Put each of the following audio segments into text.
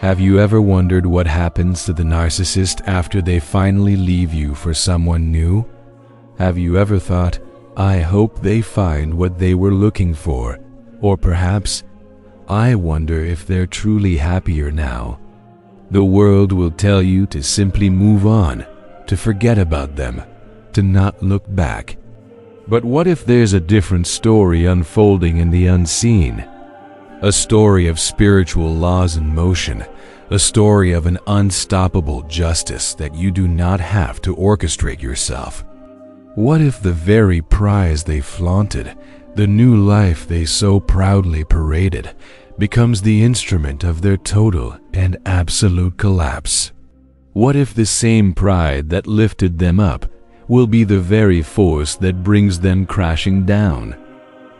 Have you ever wondered what happens to the narcissist after they finally leave you for someone new? Have you ever thought, I hope they find what they were looking for? Or perhaps, I wonder if they're truly happier now. The world will tell you to simply move on, to forget about them, to not look back. But what if there's a different story unfolding in the unseen? A story of spiritual laws in motion, a story of an unstoppable justice that you do not have to orchestrate yourself. What if the very prize they flaunted, the new life they so proudly paraded, becomes the instrument of their total and absolute collapse? What if the same pride that lifted them up will be the very force that brings them crashing down?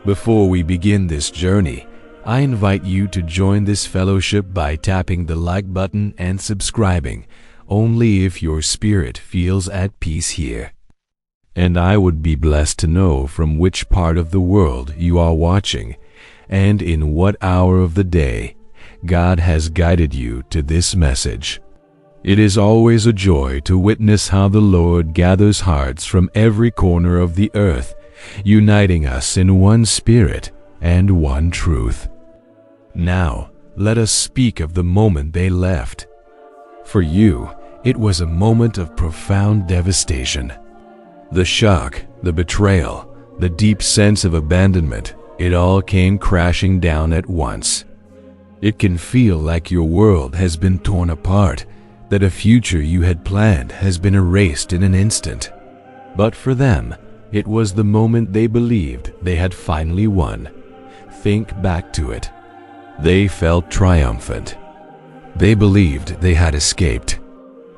Before we begin this journey, I invite you to join this fellowship by tapping the like button and subscribing, only if your spirit feels at peace here. And I would be blessed to know from which part of the world you are watching, and in what hour of the day God has guided you to this message. It is always a joy to witness how the Lord gathers hearts from every corner of the earth, uniting us in one spirit and one truth. Now, let us speak of the moment they left. For you, it was a moment of profound devastation. The shock, the betrayal, the deep sense of abandonment, it all came crashing down at once. It can feel like your world has been torn apart, that a future you had planned has been erased in an instant. But for them, it was the moment they believed they had finally won. Think back to it. They felt triumphant. They believed they had escaped.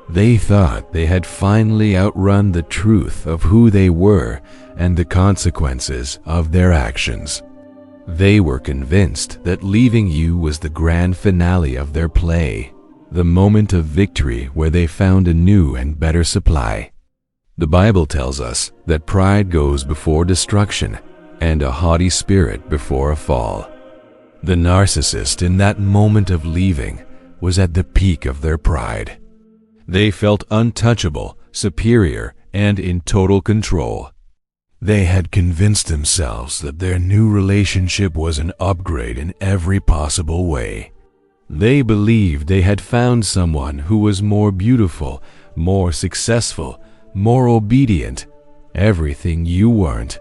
They thought they had finally outrun the truth of who they were and the consequences of their actions. They were convinced that leaving you was the grand finale of their play, the moment of victory where they found a new and better supply. The Bible tells us that pride goes before destruction and a haughty spirit before a fall. The narcissist in that moment of leaving was at the peak of their pride. They felt untouchable, superior, and in total control. They had convinced themselves that their new relationship was an upgrade in every possible way. They believed they had found someone who was more beautiful, more successful, more obedient, everything you weren't.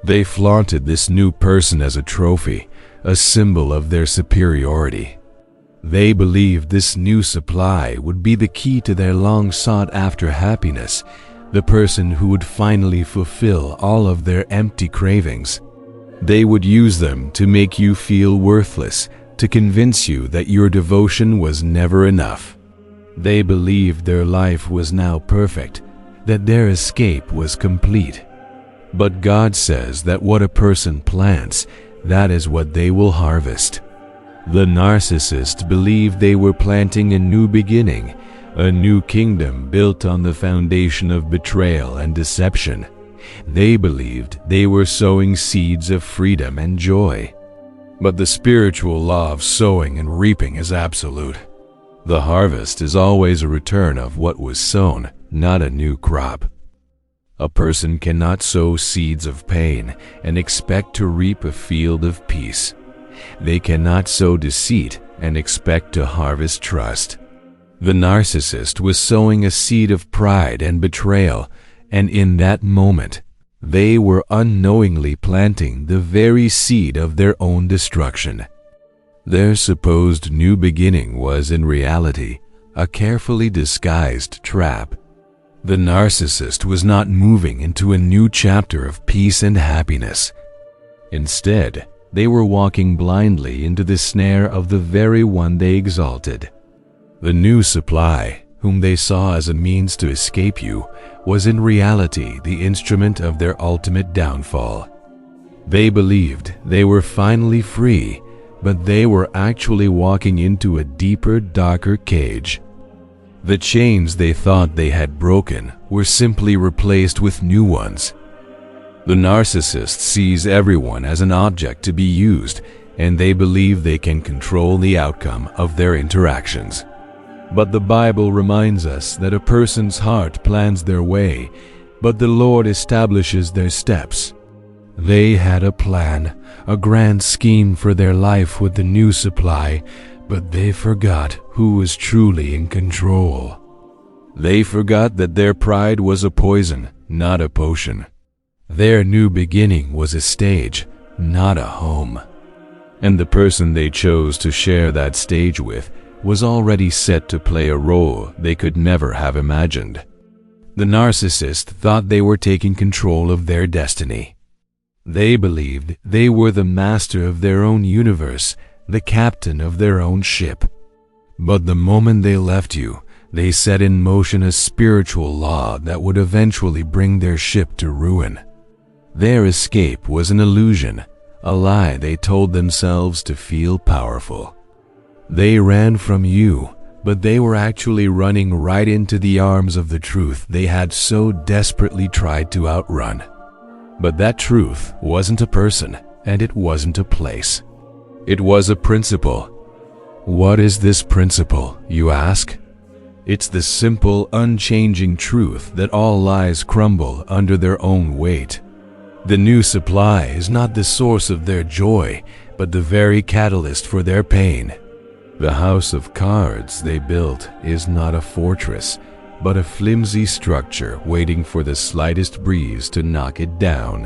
They flaunted this new person as a trophy, a symbol of their superiority. They believed this new supply would be the key to their long-sought-after happiness, the person who would finally fulfill all of their empty cravings. They would use them to make you feel worthless, to convince you that your devotion was never enough. They believed their life was now perfect, that their escape was complete. But God says that what a person plants, that is what they will harvest. The narcissist believed they were planting a new beginning, a new kingdom built on the foundation of betrayal and deception. They believed they were sowing seeds of freedom and joy. But the spiritual law of sowing and reaping is absolute. The harvest is always a return of what was sown, not a new crop. A person cannot sow seeds of pain and expect to reap a field of peace. They cannot sow deceit and expect to harvest trust. The narcissist was sowing a seed of pride and betrayal, and in that moment, they were unknowingly planting the very seed of their own destruction. Their supposed new beginning was in reality a carefully disguised trap. The narcissist was not moving into a new chapter of peace and happiness. Instead, they were walking blindly into the snare of the very one they exalted. The new supply, whom they saw as a means to escape you, was in reality the instrument of their ultimate downfall. They believed they were finally free, but they were actually walking into a deeper, darker cage. The chains they thought they had broken were simply replaced with new ones. The narcissist sees everyone as an object to be used, and they believe they can control the outcome of their interactions. But the Bible reminds us that a person's heart plans their way, but the Lord establishes their steps. They had a plan, a grand scheme for their life with the new supply, but they forgot who was truly in control. They forgot that their pride was a poison, not a potion. Their new beginning was a stage, not a home. And the person they chose to share that stage with was already set to play a role they could never have imagined. The narcissist thought they were taking control of their destiny. They believed they were the master of their own universe, the captain of their own ship. But the moment they left you, they set in motion a spiritual law that would eventually bring their ship to ruin. Their escape was an illusion, a lie they told themselves to feel powerful. They ran from you, but they were actually running right into the arms of the truth they had so desperately tried to outrun. But that truth wasn't a person, and it wasn't a place. It was a principle. What is this principle, you ask? It's the simple, unchanging truth that all lies crumble under their own weight. The new supply is not the source of their joy, but the very catalyst for their pain. The house of cards they built is not a fortress, but a flimsy structure waiting for the slightest breeze to knock it down.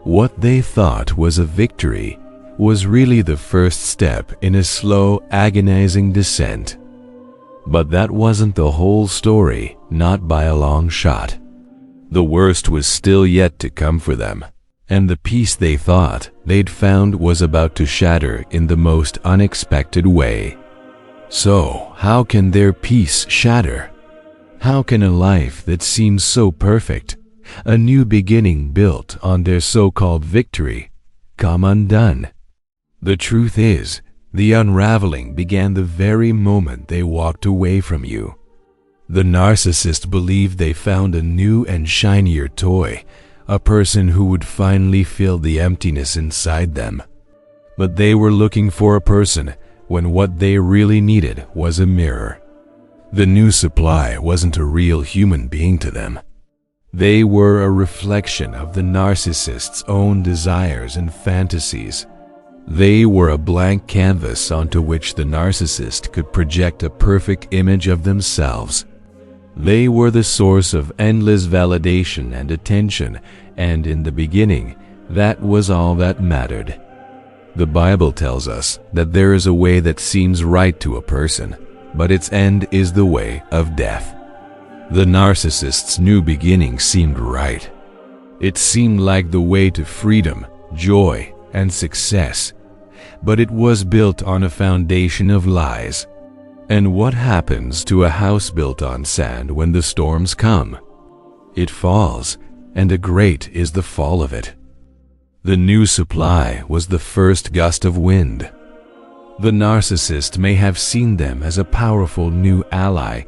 What they thought was a victory was really the first step in a slow, agonizing descent. But that wasn't the whole story, not by a long shot. The worst was still yet to come for them, and the peace they thought they'd found was about to shatter in the most unexpected way. So, how can their peace shatter? How can a life that seems so perfect, a new beginning built on their so-called victory, come undone? The truth is, the unraveling began the very moment they walked away from you. The narcissist believed they found a new and shinier toy, a person who would finally fill the emptiness inside them. But they were looking for a person when what they really needed was a mirror. The new supply wasn't a real human being to them. They were a reflection of the narcissist's own desires and fantasies. They were a blank canvas onto which the narcissist could project a perfect image of themselves. They were the source of endless validation and attention, and in the beginning, that was all that mattered. The Bible tells us that there is a way that seems right to a person, but its end is the way of death. The narcissist's new beginning seemed right. It seemed like the way to freedom, joy, and success, but it was built on a foundation of lies. And what happens to a house built on sand when the storms come? It falls, and a great is the fall of it. The new supply was the first gust of wind. The narcissist may have seen them as a powerful new ally,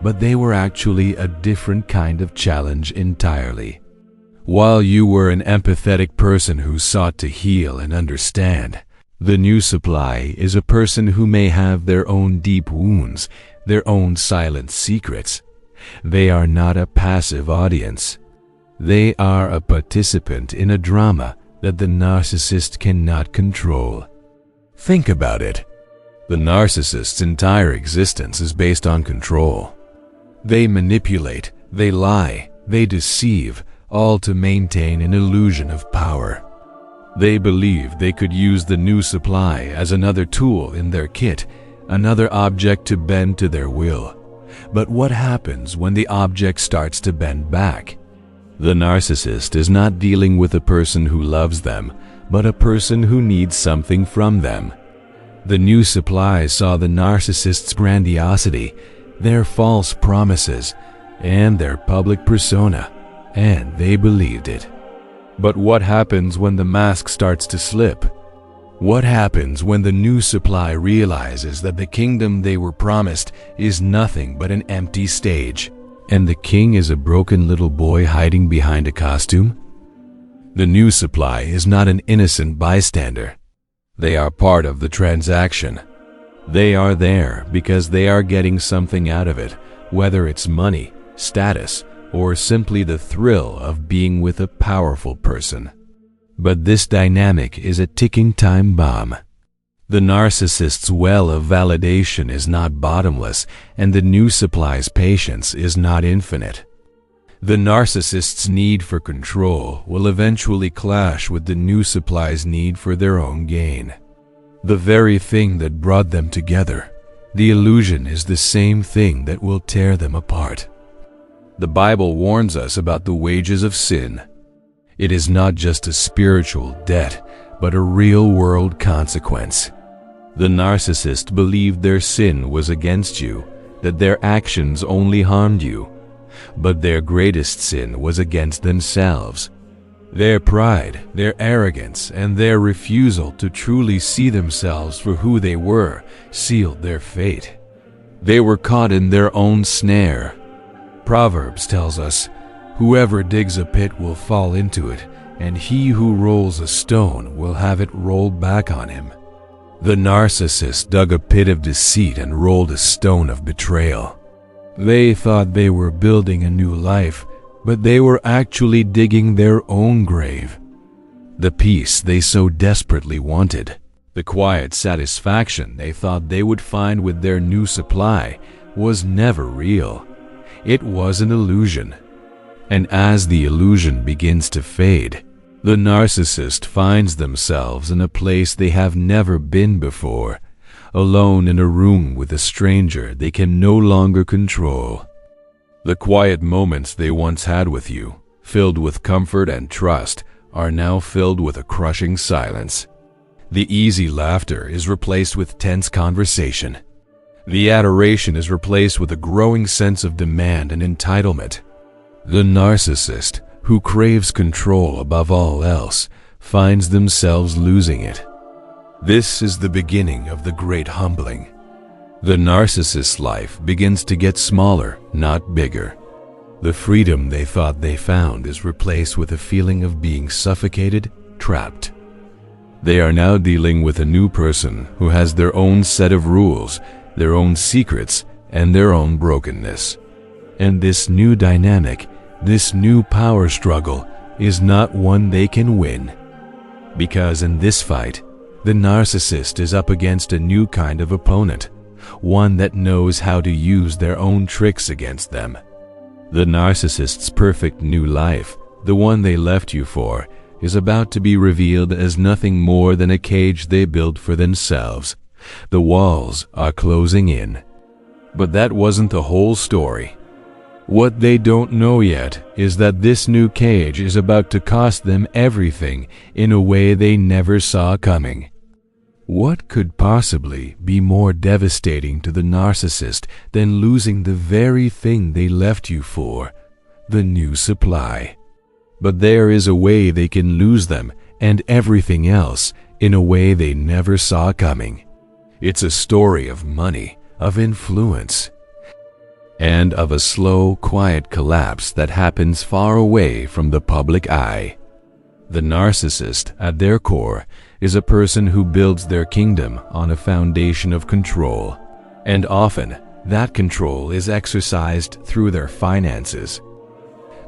but they were actually a different kind of challenge entirely. While you were an empathetic person who sought to heal and understand, the new supply is a person who may have their own deep wounds, their own silent secrets. They are not a passive audience. They are a participant in a drama that the narcissist cannot control. Think about it. The narcissist's entire existence is based on control. They manipulate, they lie, they deceive, all to maintain an illusion of power. They believe they could use the new supply as another tool in their kit, another object to bend to their will. But what happens when the object starts to bend back? The narcissist is not dealing with a person who loves them, but a person who needs something from them. The new supply saw the narcissist's grandiosity, their false promises, and their public persona, and they believed it. But what happens when the mask starts to slip? What happens when the new supply realizes that the kingdom they were promised is nothing but an empty stage, and the king is a broken little boy hiding behind a costume? The new supply is not an innocent bystander. They are part of the transaction. They are there because they are getting something out of it, whether it's money, status, or simply the thrill of being with a powerful person. But this dynamic is a ticking time bomb. The narcissist's well of validation is not bottomless, and the new supply's patience is not infinite. The narcissist's need for control will eventually clash with the new supply's need for their own gain. The very thing that brought them together, the illusion, is the same thing that will tear them apart. The Bible warns us about the wages of sin. It is not just a spiritual debt, but a real-world consequence. The narcissist believed their sin was against you, that their actions only harmed you. But their greatest sin was against themselves. Their pride, their arrogance, and their refusal to truly see themselves for who they were sealed their fate. They were caught in their own snare. Proverbs tells us, "Whoever digs a pit will fall into it, and he who rolls a stone will have it rolled back on him." The narcissist dug a pit of deceit and rolled a stone of betrayal. They thought they were building a new life, but they were actually digging their own grave. The peace they so desperately wanted, the quiet satisfaction they thought they would find with their new supply, was never real. It was an illusion. And as the illusion begins to fade, the narcissist finds themselves in a place they have never been before, alone in a room with a stranger they can no longer control. The quiet moments they once had with you, filled with comfort and trust, are now filled with a crushing silence. The easy laughter is replaced with tense conversation. The adoration is replaced with a growing sense of demand and entitlement. The narcissist, who craves control above all else, finds themselves losing it. This is the beginning of the great humbling. The narcissist's life begins to get smaller, not bigger. The freedom they thought they found is replaced with a feeling of being suffocated, trapped. They are now dealing with a new person who has their own set of rules, their own secrets, and their own brokenness. And this new dynamic, this new power struggle, is not one they can win. Because in this fight, the narcissist is up against a new kind of opponent, one that knows how to use their own tricks against them. The narcissist's perfect new life, the one they left you for, is about to be revealed as nothing more than a cage they built for themselves. The walls are closing in. But that wasn't the whole story. What they don't know yet is that this new cage is about to cost them everything in a way they never saw coming. What could possibly be more devastating to the narcissist than losing the very thing they left you for, the new supply? But there is a way they can lose them and everything else in a way they never saw coming. It's a story of money, of influence, and of a slow, quiet collapse that happens far away from the public eye. The narcissist, at their core, is a person who builds their kingdom on a foundation of control, and often that control is exercised through their finances.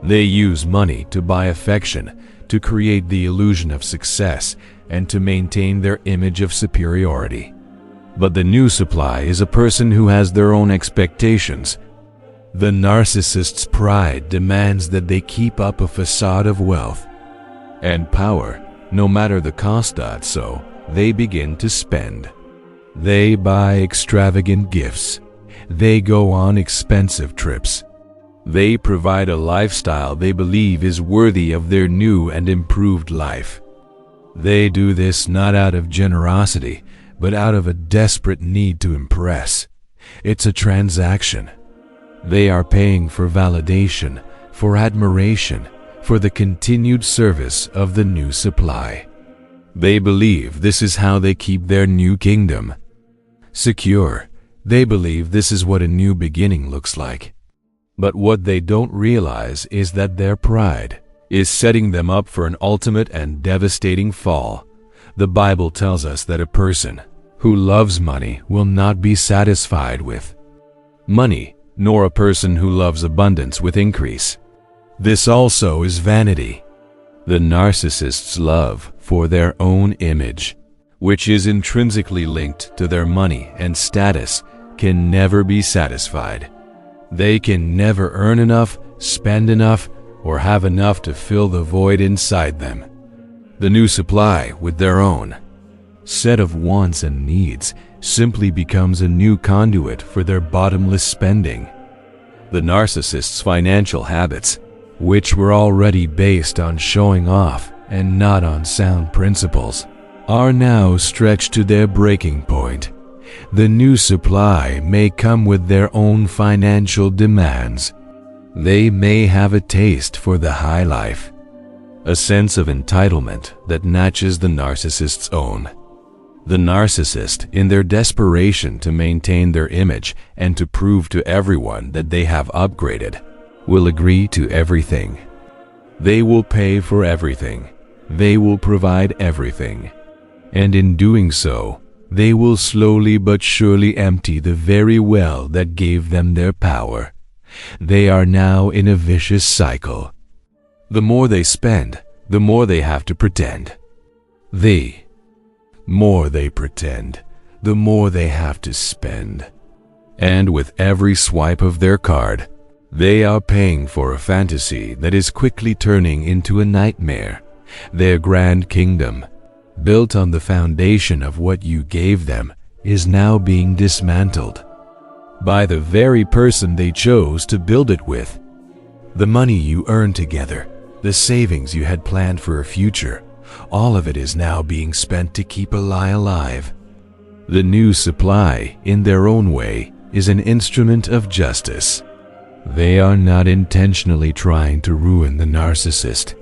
They use money to buy affection, to create the illusion of success, and to maintain their image of superiority. But the new supply is a person who has their own expectations. The narcissist's pride demands that they keep up a facade of wealth and power, no matter the cost. So they begin to spend. They buy extravagant gifts. They go on expensive trips. They provide a lifestyle they believe is worthy of their new and improved life. They do this not out of generosity, but out of a desperate need to impress. It's a transaction. They are paying for validation, for admiration, for the continued service of the new supply. They believe this is how they keep their new kingdom secure. They believe this is what a new beginning looks like. But what they don't realize is that their pride is setting them up for an ultimate and devastating fall. The Bible tells us that a person who loves money will not be satisfied with money, nor a person who loves abundance with increase. This also is vanity. The narcissist's love for their own image, which is intrinsically linked to their money and status, can never be satisfied. They can never earn enough, spend enough, or have enough to fill the void inside them. The new supply with their own set of wants and needs simply becomes a new conduit for their bottomless spending. The narcissist's financial habits, which were already based on showing off and not on sound principles, are now stretched to their breaking point. The new supply may come with their own financial demands. They may have a taste for the high life, a sense of entitlement that matches the narcissist's own. The narcissist, in their desperation to maintain their image and to prove to everyone that they have upgraded, will agree to everything. They will pay for everything. They will provide everything. And in doing so, they will slowly but surely empty the very well that gave them their power. They are now in a vicious cycle. The more they spend, the more they have to pretend. The more they pretend, the more they have to spend. And with every swipe of their card, they are paying for a fantasy that is quickly turning into a nightmare. Their grand kingdom, built on the foundation of what you gave them, is now being dismantled by the very person they chose to build it with. The money you earned together, the savings you had planned for a future, all of it is now being spent to keep a lie alive. The new supply, in their own way, is an instrument of justice. They are not intentionally trying to ruin the narcissist,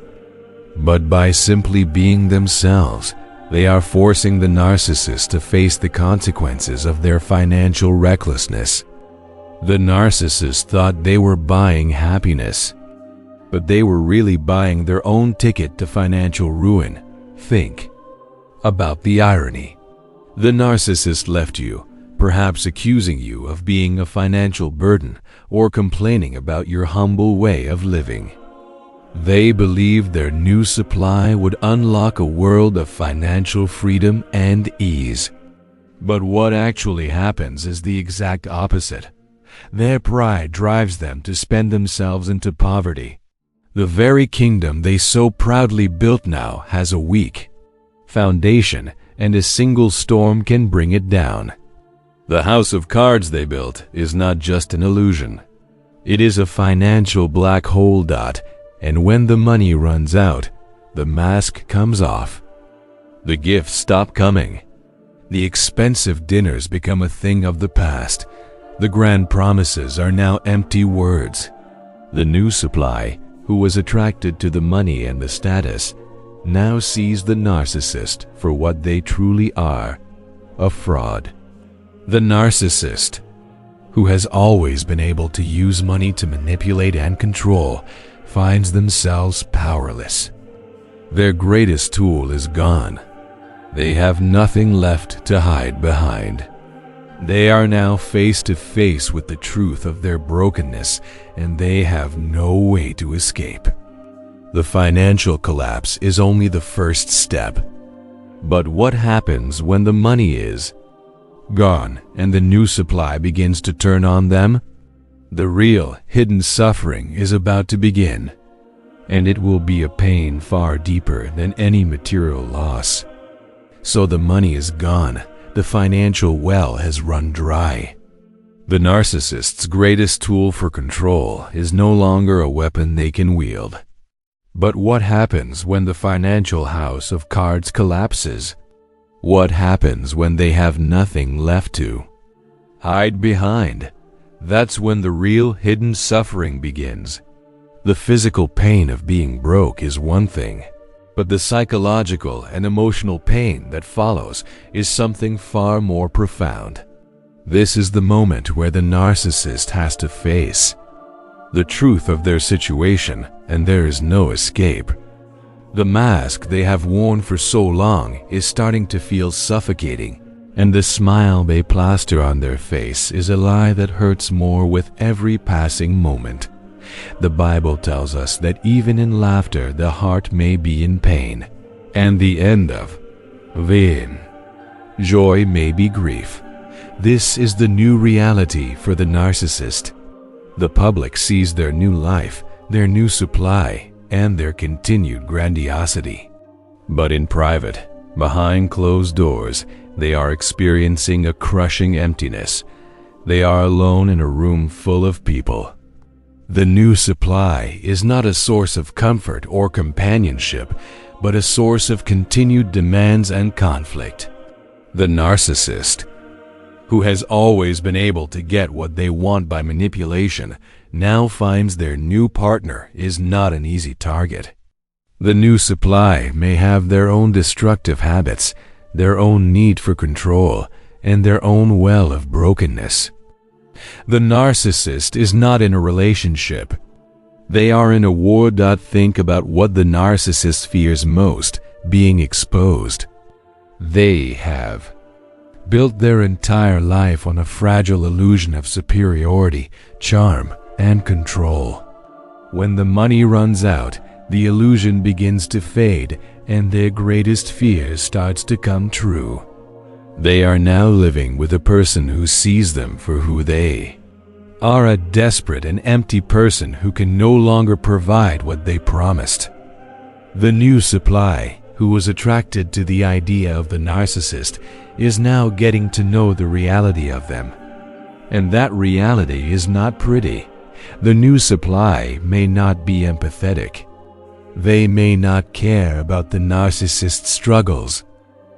but by simply being themselves, they are forcing the narcissist to face the consequences of their financial recklessness. The narcissist thought they were buying happiness, but they were really buying their own ticket to financial ruin. Think about the irony. The narcissist left you, perhaps accusing you of being a financial burden or complaining about your humble way of living. They believed their new supply would unlock a world of financial freedom and ease. But what actually happens is the exact opposite. Their pride drives them to spend themselves into poverty. The very kingdom they so proudly built now has a weak foundation, and a single storm can bring it down. The house of cards they built is not just an illusion. It is a financial black hole dot, and when the money runs out, the mask comes off. The gifts stop coming. The expensive dinners become a thing of the past. The grand promises are now empty words. The new supply, who was attracted to the money and the status, now sees the narcissist for what they truly are, a fraud. The narcissist, who has always been able to use money to manipulate and control, finds themselves powerless. Their greatest tool is gone. They have nothing left to hide behind. They are now face to face with the truth of their brokenness, and they have no way to escape. The financial collapse is only the first step. But what happens when the money is gone and the new supply begins to turn on them? The real hidden suffering is about to begin, and it will be a pain far deeper than any material loss. So the money is gone. The financial well has run dry. The narcissist's greatest tool for control is no longer a weapon they can wield. But what happens when the financial house of cards collapses? What happens when they have nothing left to hide behind? That's when the real hidden suffering begins. The physical pain of being broke is one thing, but the psychological and emotional pain that follows is something far more profound. This is the moment where the narcissist has to face the truth of their situation, and there is no escape. The mask they have worn for so long is starting to feel suffocating, and the smile they plaster on their face is a lie that hurts more with every passing moment. The Bible tells us that even in laughter the heart may be in pain, and the end of vain joy may be grief. This is the new reality for the narcissist. The public sees their new life, their new supply, and their continued grandiosity. But in private, behind closed doors, they are experiencing a crushing emptiness. They are alone in a room full of people. The new supply is not a source of comfort or companionship, but a source of continued demands and conflict. The narcissist, who has always been able to get what they want by manipulation, now finds their new partner is not an easy target. The new supply may have their own destructive habits, their own need for control, and their own well of brokenness. The narcissist is not in a relationship. They are in a war. Think about what the narcissist fears most: being exposed. They have built their entire life on a fragile illusion of superiority, charm, and control. When the money runs out, the illusion begins to fade, and their greatest fear starts to come true. They are now living with a person who sees them for who they are, a desperate and empty person who can no longer provide what they promised. The new supply, who was attracted to the idea of the narcissist, is now getting to know the reality of them. And that reality is not pretty. The new supply may not be empathetic. They may not care about the narcissist's struggles.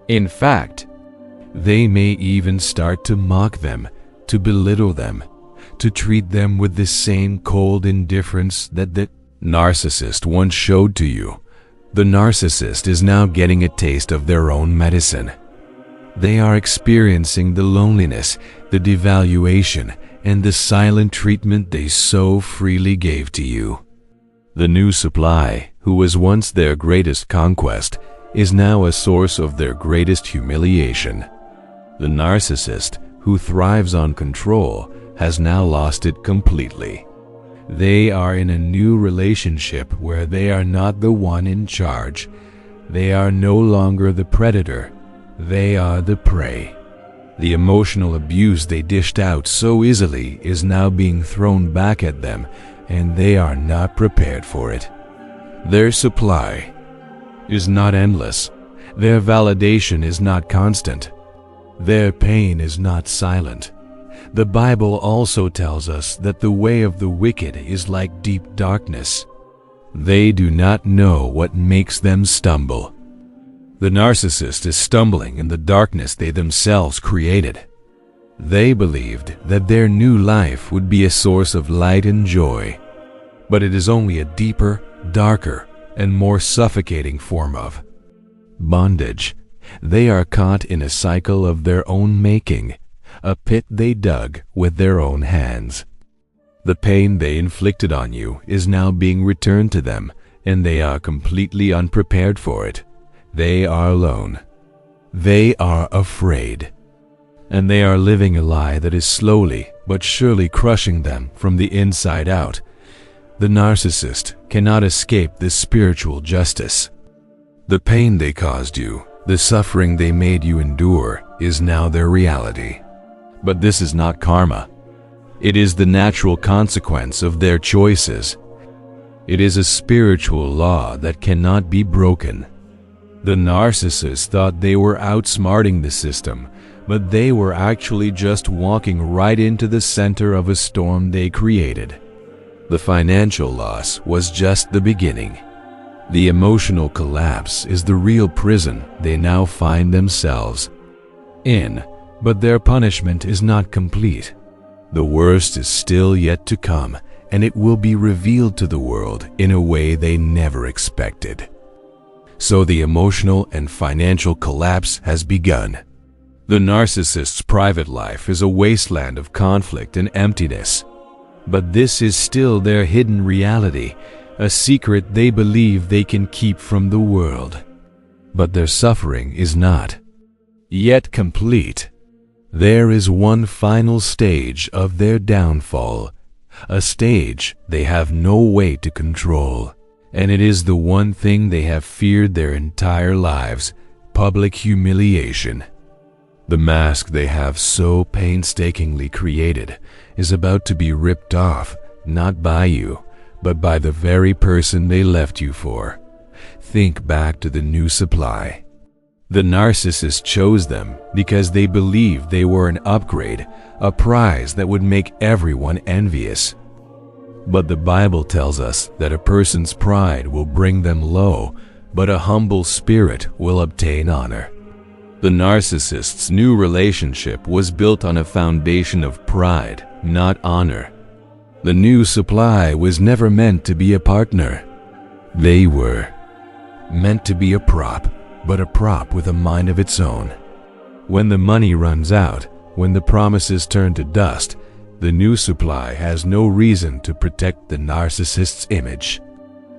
In fact, they may even start to mock them, to belittle them, to treat them with the same cold indifference that the narcissist once showed to you. The narcissist is now getting a taste of their own medicine. They are experiencing the loneliness, the devaluation, and the silent treatment they so freely gave to you. The new supply, who was once their greatest conquest, is now a source of their greatest humiliation. The narcissist, who thrives on control, has now lost it completely. They are in a new relationship where they are not the one in charge. They are no longer the predator. They are the prey. The emotional abuse they dished out so easily is now being thrown back at them, and they are not prepared for it. Their supply is not endless. Their validation is not constant. Their pain is not silent. The Bible also tells us that the way of the wicked is like deep darkness. They do not know what makes them stumble. The narcissist is stumbling in the darkness they themselves created. They believed that their new life would be a source of light and joy, but it is only a deeper, darker, and more suffocating form of bondage. They are caught in a cycle of their own making, a pit they dug with their own hands. The pain they inflicted on you is now being returned to them, and they are completely unprepared for it. They are alone. They are afraid. And they are living a lie that is slowly but surely crushing them from the inside out. The narcissist cannot escape this spiritual justice. The pain they caused you, the suffering they made you endure, is now their reality. But this is not karma. It is the natural consequence of their choices. It is a spiritual law that cannot be broken. The narcissists thought they were outsmarting the system, but they were actually just walking right into the center of a storm they created. The financial loss was just the beginning. The emotional collapse is the real prison they now find themselves in. But their punishment is not complete. The worst is still yet to come, and it will be revealed to the world in a way they never expected. So the emotional and financial collapse has begun. The narcissist's private life is a wasteland of conflict and emptiness. But this is still their hidden reality, a secret they believe they can keep from the world. But their suffering is not yet complete. There is one final stage of their downfall, a stage they have no way to control, and it is the one thing they have feared their entire lives: public humiliation. The mask they have so painstakingly created is about to be ripped off, not by you, but by the very person they left you for. Think back to the new supply. The narcissist chose them because they believed they were an upgrade, a prize that would make everyone envious. But the Bible tells us that a person's pride will bring them low, but a humble spirit will obtain honor. The narcissist's new relationship was built on a foundation of pride, not honor. The new supply was never meant to be a partner. They were meant to be a prop, but a prop with a mind of its own. When the money runs out, when the promises turn to dust, the new supply has no reason to protect the narcissist's image.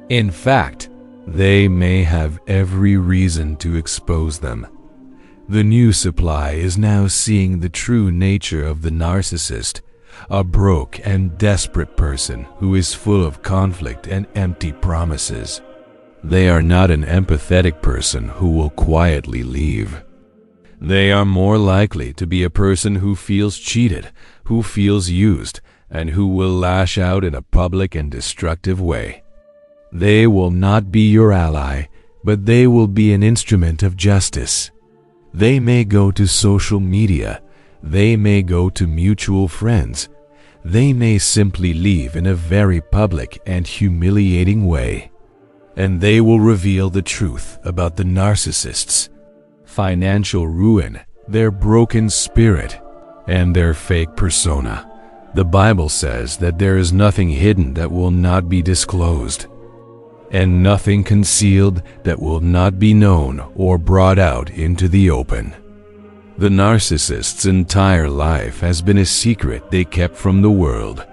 In fact, they may have every reason to expose them. The new supply is now seeing the true nature of the narcissist, a broke and desperate person who is full of conflict and empty promises. They are not an empathetic person who will quietly leave. They are more likely to be a person who feels cheated, who feels used, and who will lash out in a public and destructive way. They will not be your ally, but they will be an instrument of justice. They may go to social media. They may go to mutual friends. They may simply leave in a very public and humiliating way. And they will reveal the truth about the narcissist's financial ruin, their broken spirit, and their fake persona. The Bible says that there is nothing hidden that will not be disclosed, and nothing concealed that will not be known or brought out into the open. The narcissist's entire life has been a secret they kept from the world.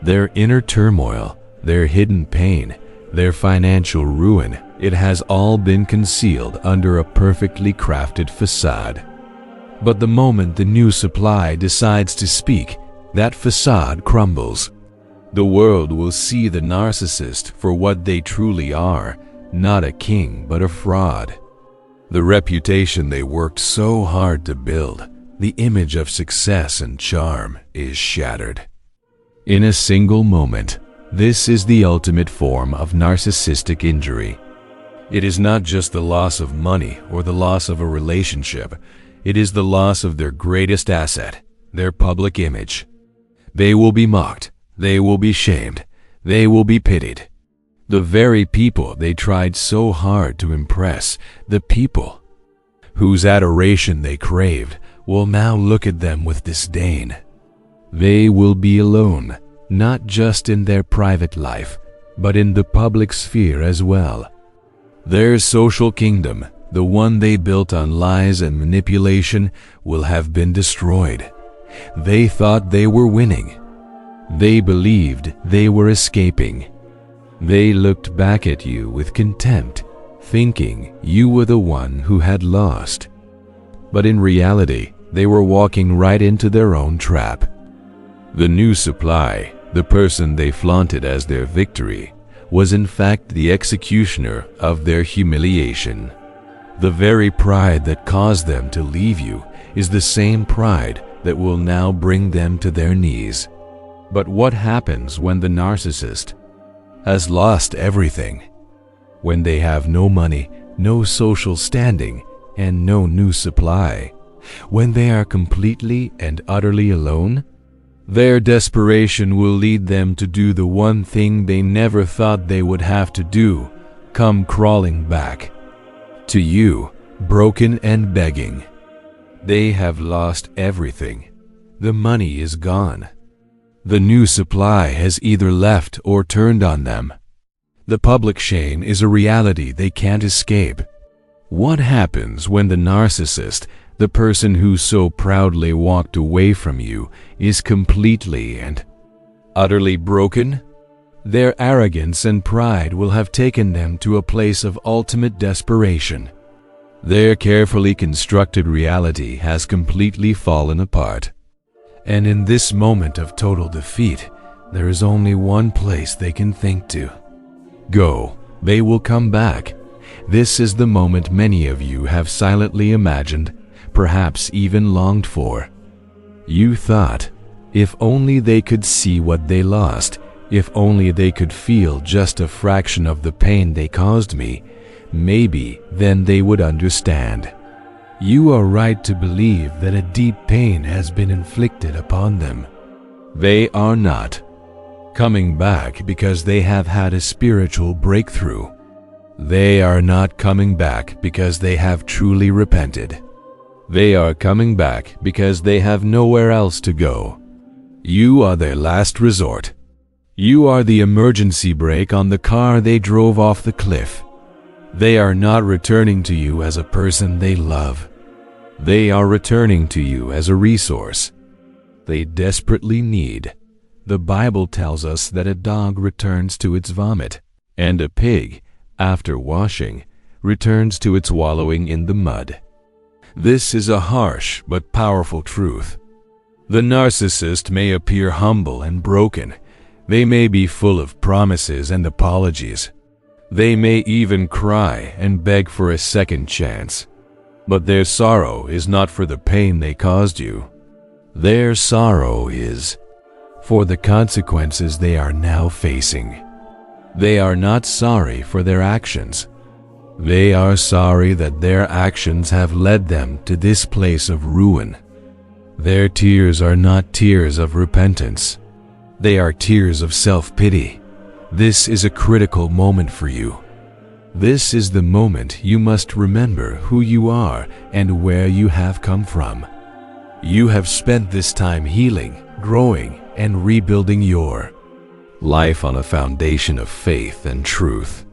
Their inner turmoil, their hidden pain, their financial ruin, it has all been concealed under a perfectly crafted facade. But the moment the new supply decides to speak, that facade crumbles. The world will see the narcissist for what they truly are, not a king but a fraud. The reputation they worked so hard to build, the image of success and charm, is shattered. In a single moment, this is the ultimate form of narcissistic injury. It is not just the loss of money or the loss of a relationship. It is the loss of their greatest asset, their public image. They will be mocked. They will be shamed. They will be pitied. The very people they tried so hard to impress, the people whose adoration they craved, will now look at them with disdain. They will be alone, not just in their private life, but in the public sphere as well. Their social kingdom, the one they built on lies and manipulation, will have been destroyed. They thought they were winning. They believed they were escaping. They looked back at you with contempt, thinking you were the one who had lost. But in reality, they were walking right into their own trap. The new supply, the person they flaunted as their victory, was in fact the executioner of their humiliation. The very pride that caused them to leave you is the same pride that will now bring them to their knees. But what happens when the narcissist has lost everything? When they have no money, no social standing, and no new supply? When they are completely and utterly alone? Their desperation will lead them to do the one thing they never thought they would have to do: come crawling back to you, broken and begging. They have lost everything. The money is gone. The new supply has either left or turned on them. The public shame is a reality they can't escape. What happens when the narcissist, the person who so proudly walked away from you, is completely and utterly broken? Their arrogance and pride will have taken them to a place of ultimate desperation. Their carefully constructed reality has completely fallen apart. And in this moment of total defeat, there is only one place they can think to. Go, they will come back. This is the moment many of you have silently imagined, perhaps even longed for. You thought, if only they could see what they lost, if only they could feel just a fraction of the pain they caused me, maybe then they would understand. You are right to believe that a deep pain has been inflicted upon them. They are not coming back because they have had a spiritual breakthrough. They are not coming back because they have truly repented. They are coming back because they have nowhere else to go. You are their last resort. You are the emergency brake on the car they drove off the cliff. They are not returning to you as a person they love. They are returning to you as a resource they desperately need. The Bible tells us that a dog returns to its vomit, and a pig, after washing, returns to its wallowing in the mud. This is a harsh but powerful truth. The narcissist may appear humble and broken. They may be full of promises and apologies. They may even cry and beg for a second chance. But their sorrow is not for the pain they caused you. Their sorrow is for the consequences they are now facing. They are not sorry for their actions. They are sorry that their actions have led them to this place of ruin. Their tears are not tears of repentance. They are tears of self-pity. This is a critical moment for you. This is the moment you must remember who you are and where you have come from. You have spent this time healing, growing, and rebuilding your life on a foundation of faith and truth.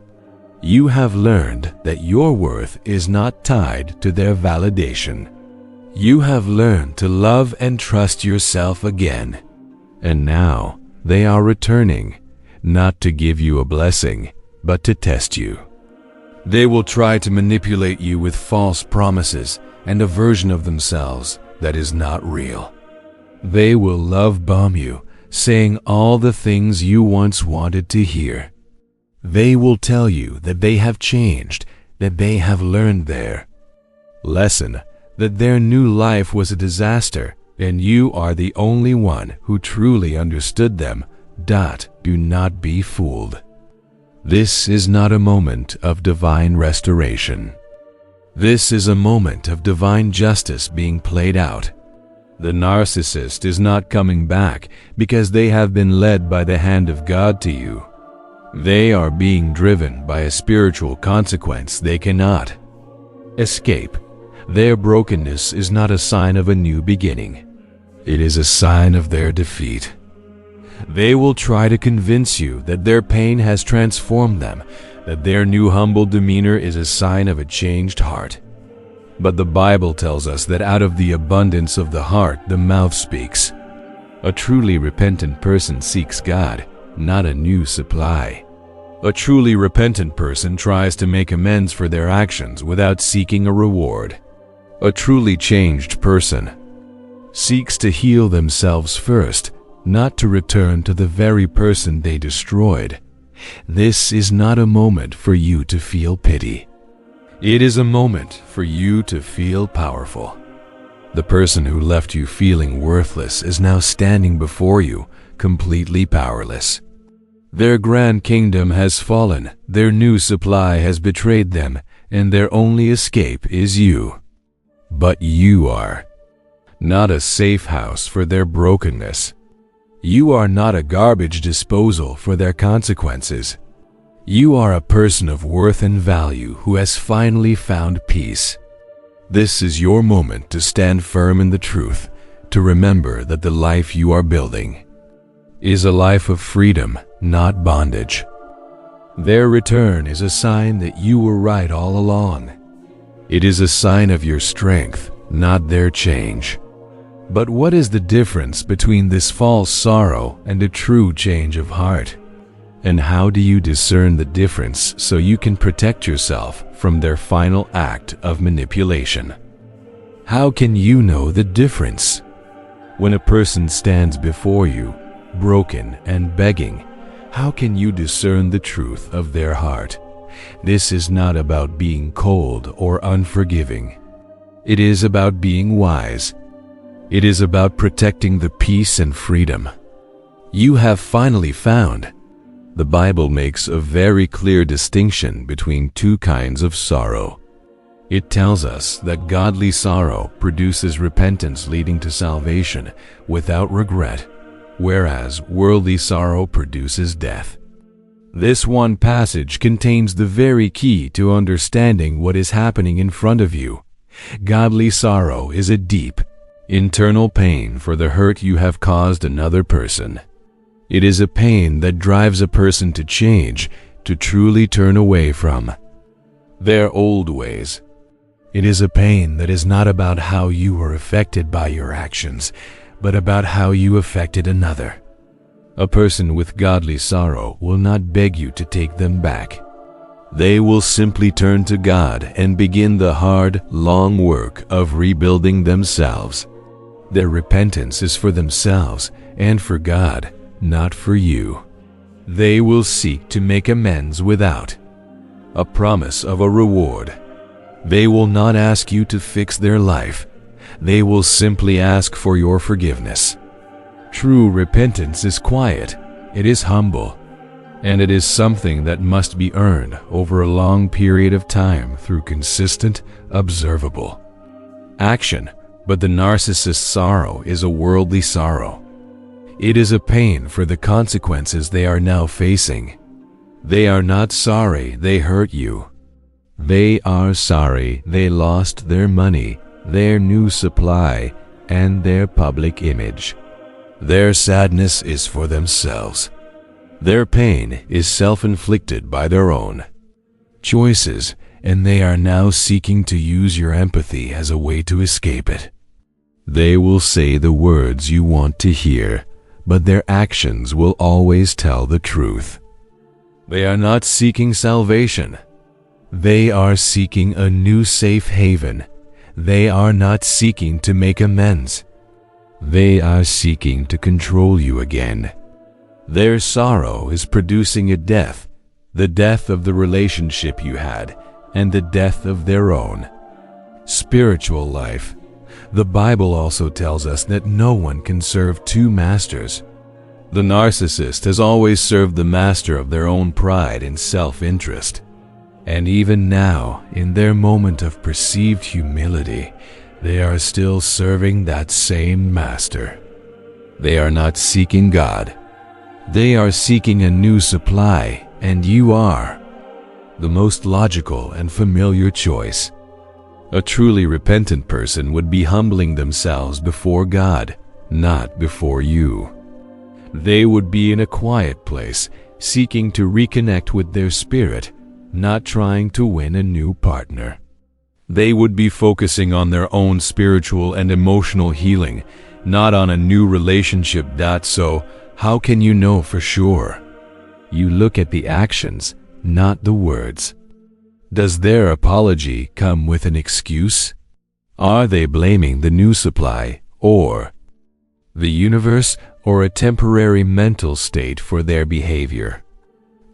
You have learned that your worth is not tied to their validation. You have learned to love and trust yourself again. And now they are returning, not to give you a blessing, but to test you. They will try to manipulate you with false promises and a version of themselves that is not real. They will love bomb you, saying all the things you once wanted to hear. They will tell you that they have changed, that they have learned their lesson, that their new life was a disaster, and you are the only one who truly understood them. Do not be fooled. This is not a moment of divine restoration. This is a moment of divine justice being played out. The narcissist is not coming back because they have been led by the hand of God to you. They are being driven by a spiritual consequence they cannot escape. Their brokenness is not a sign of a new beginning. It is a sign of their defeat. They will try to convince you that their pain has transformed them, that their new humble demeanor is a sign of a changed heart. But the Bible tells us that out of the abundance of the heart the mouth speaks. A truly repentant person seeks God, not a new supply. A truly repentant person tries to make amends for their actions without seeking a reward. A truly changed person seeks to heal themselves first, not to return to the very person they destroyed. This is not a moment for you to feel pity. It is a moment for you to feel powerful. The person who left you feeling worthless is now standing before you, completely powerless. Their grand kingdom has fallen, their new supply has betrayed them, and their only escape is you. But you are not a safe house for their brokenness. You are not a garbage disposal for their consequences. You are a person of worth and value who has finally found peace. This is your moment to stand firm in the truth, to remember that the life you are building is a life of freedom, not bondage. Their return is a sign that you were right all along. It is a sign of your strength, not their change. But what is the difference between this false sorrow and a true change of heart? And how do you discern the difference so you can protect yourself from their final act of manipulation? How can you know the difference? When a person stands before you, broken and begging, how can you discern the truth of their heart? This is not about being cold or unforgiving. It is about being wise. It is about protecting the peace and freedom you have finally found. The Bible makes a very clear distinction between two kinds of sorrow. It tells us that godly sorrow produces repentance leading to salvation without regret, whereas worldly sorrow produces death. This one passage contains the very key to understanding what is happening in front of you. Godly sorrow is a deep, internal pain for the hurt you have caused another person. It is a pain that drives a person to change, to truly turn away from their old ways. It is a pain that is not about how you were affected by your actions, but about how you affected another. A person with godly sorrow will not beg you to take them back. They will simply turn to God and begin the hard, long work of rebuilding themselves. Their repentance is for themselves and for God, not for you. They will seek to make amends without a promise of a reward. They will not ask you to fix their life. They will simply ask for your forgiveness. True repentance is quiet, it is humble, and it is something that must be earned over a long period of time through consistent, observable action. But the narcissist's sorrow is a worldly sorrow. It is a pain for the consequences they are now facing. They are not sorry they hurt you. They are sorry they lost their money, their new supply, and their public image. Their sadness is for themselves. Their pain is self-inflicted by their own choices, and they are now seeking to use your empathy as a way to escape it. They will say the words you want to hear, but their actions will always tell the truth. They are not seeking salvation. They are seeking a new safe haven. They are not seeking to make amends. They are seeking to control you again. Their sorrow is producing a death, the death of the relationship you had, and the death of their own spiritual life. The Bible also tells us that no one can serve two masters. The narcissist has always served the master of their own pride and self-interest. And even now, in their moment of perceived humility, they are still serving that same master. They are not seeking God. They are seeking a new supply, and you are the most logical and familiar choice. A truly repentant person would be humbling themselves before God, not before you. They would be in a quiet place, seeking to reconnect with their spirit, not trying to win a new partner. They would be focusing on their own spiritual and emotional healing, not on a new relationship. So, how can you know for sure? You look at the actions, not the words. Does their apology come with an excuse? Are they blaming the new supply, or the universe, or a temporary mental state for their behavior?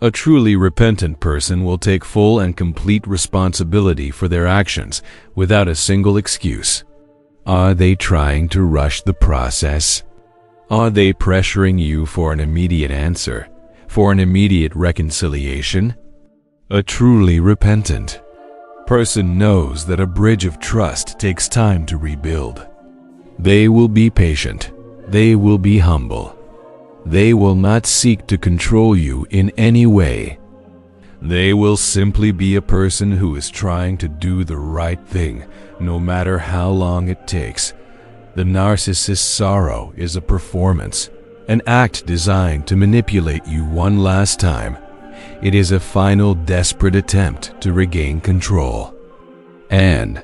A truly repentant person will take full and complete responsibility for their actions without a single excuse. Are they trying to rush the process? Are they pressuring you for an immediate answer, for an immediate reconciliation? A truly repentant person knows that a bridge of trust takes time to rebuild. They will be patient. They will be humble. They will not seek to control you in any way. They will simply be a person who is trying to do the right thing, no matter how long it takes. The narcissist's sorrow is a performance, an act designed to manipulate you one last time. It is a final desperate attempt to regain control. And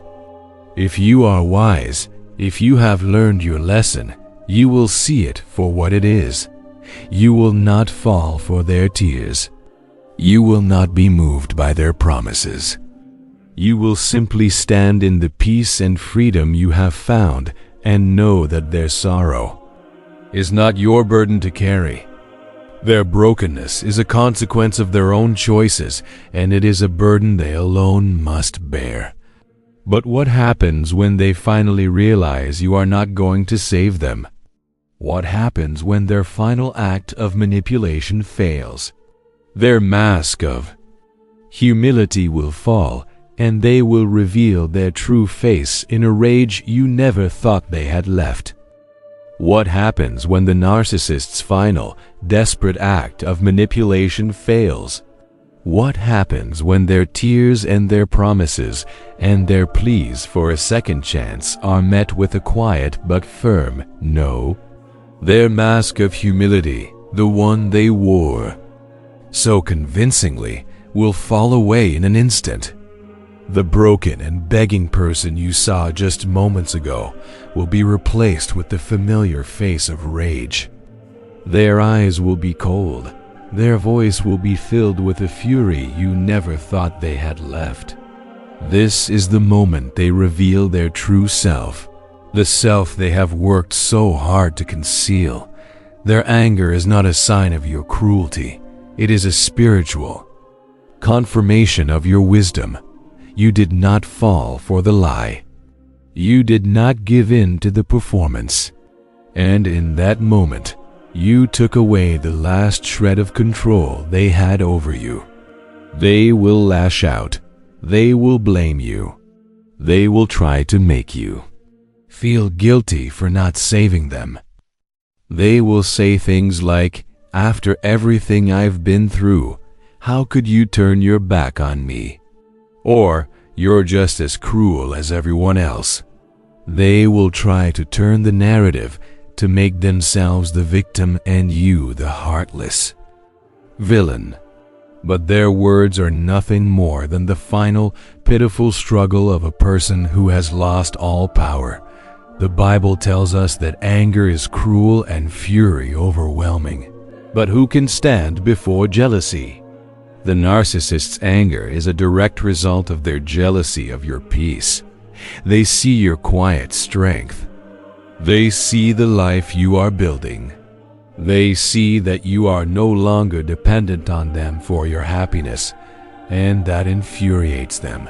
if you are wise, if you have learned your lesson, you will see it for what it is. You will not fall for their tears. You will not be moved by their promises. You will simply stand in the peace and freedom you have found and know that their sorrow is not your burden to carry. Their brokenness is a consequence of their own choices, and it is a burden they alone must bear. But what happens when they finally realize you are not going to save them? What happens when their final act of manipulation fails? Their mask of humility will fall, and they will reveal their true face in a rage you never thought they had left. What happens when the narcissist's final, desperate act of manipulation fails? What happens when their tears and their promises and their pleas for a second chance are met with a quiet but firm no? Their mask of humility, the one they wore so convincingly, will fall away in an instant. The broken and begging person you saw just moments ago will be replaced with the familiar face of rage. Their eyes will be cold. Their voice will be filled with a fury you never thought they had left. This is the moment they reveal their true self, the self they have worked so hard to conceal. Their anger is not a sign of your cruelty. It is a spiritual confirmation of your wisdom. You did not fall for the lie. You did not give in to the performance. And in that moment, you took away the last shred of control they had over you. They will lash out. They will blame you. They will try to make you feel guilty for not saving them. They will say things like, "After everything I've been through, how could you turn your back on me?" Or, "You're just as cruel as everyone else." They will try to turn the narrative to make themselves the victim and you the heartless villain. But their words are nothing more than the final, pitiful struggle of a person who has lost all power. The Bible tells us that anger is cruel and fury overwhelming. But who can stand before jealousy? The narcissist's anger is a direct result of their jealousy of your peace. They see your quiet strength. They see the life you are building. They see that you are no longer dependent on them for your happiness, and that infuriates them.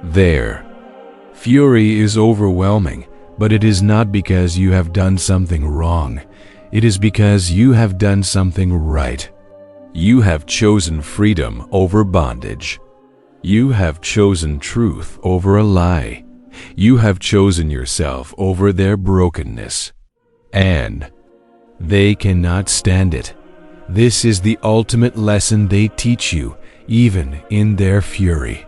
Their fury is overwhelming, but it is not because you have done something wrong. It is because you have done something right. You have chosen freedom over bondage. You have chosen truth over a lie. You have chosen yourself over their brokenness. And they cannot stand it. This is the ultimate lesson they teach you, even in their fury.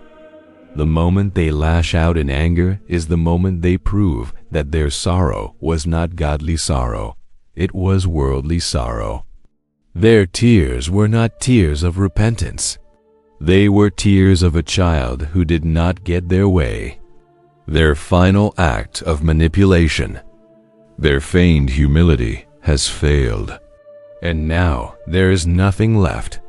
The moment they lash out in anger is the moment they prove that their sorrow was not godly sorrow. It was worldly sorrow. Their tears were not tears of repentance. They were tears of a child who did not get their way. Their final act of manipulation, their feigned humility, has failed. And now there is nothing left.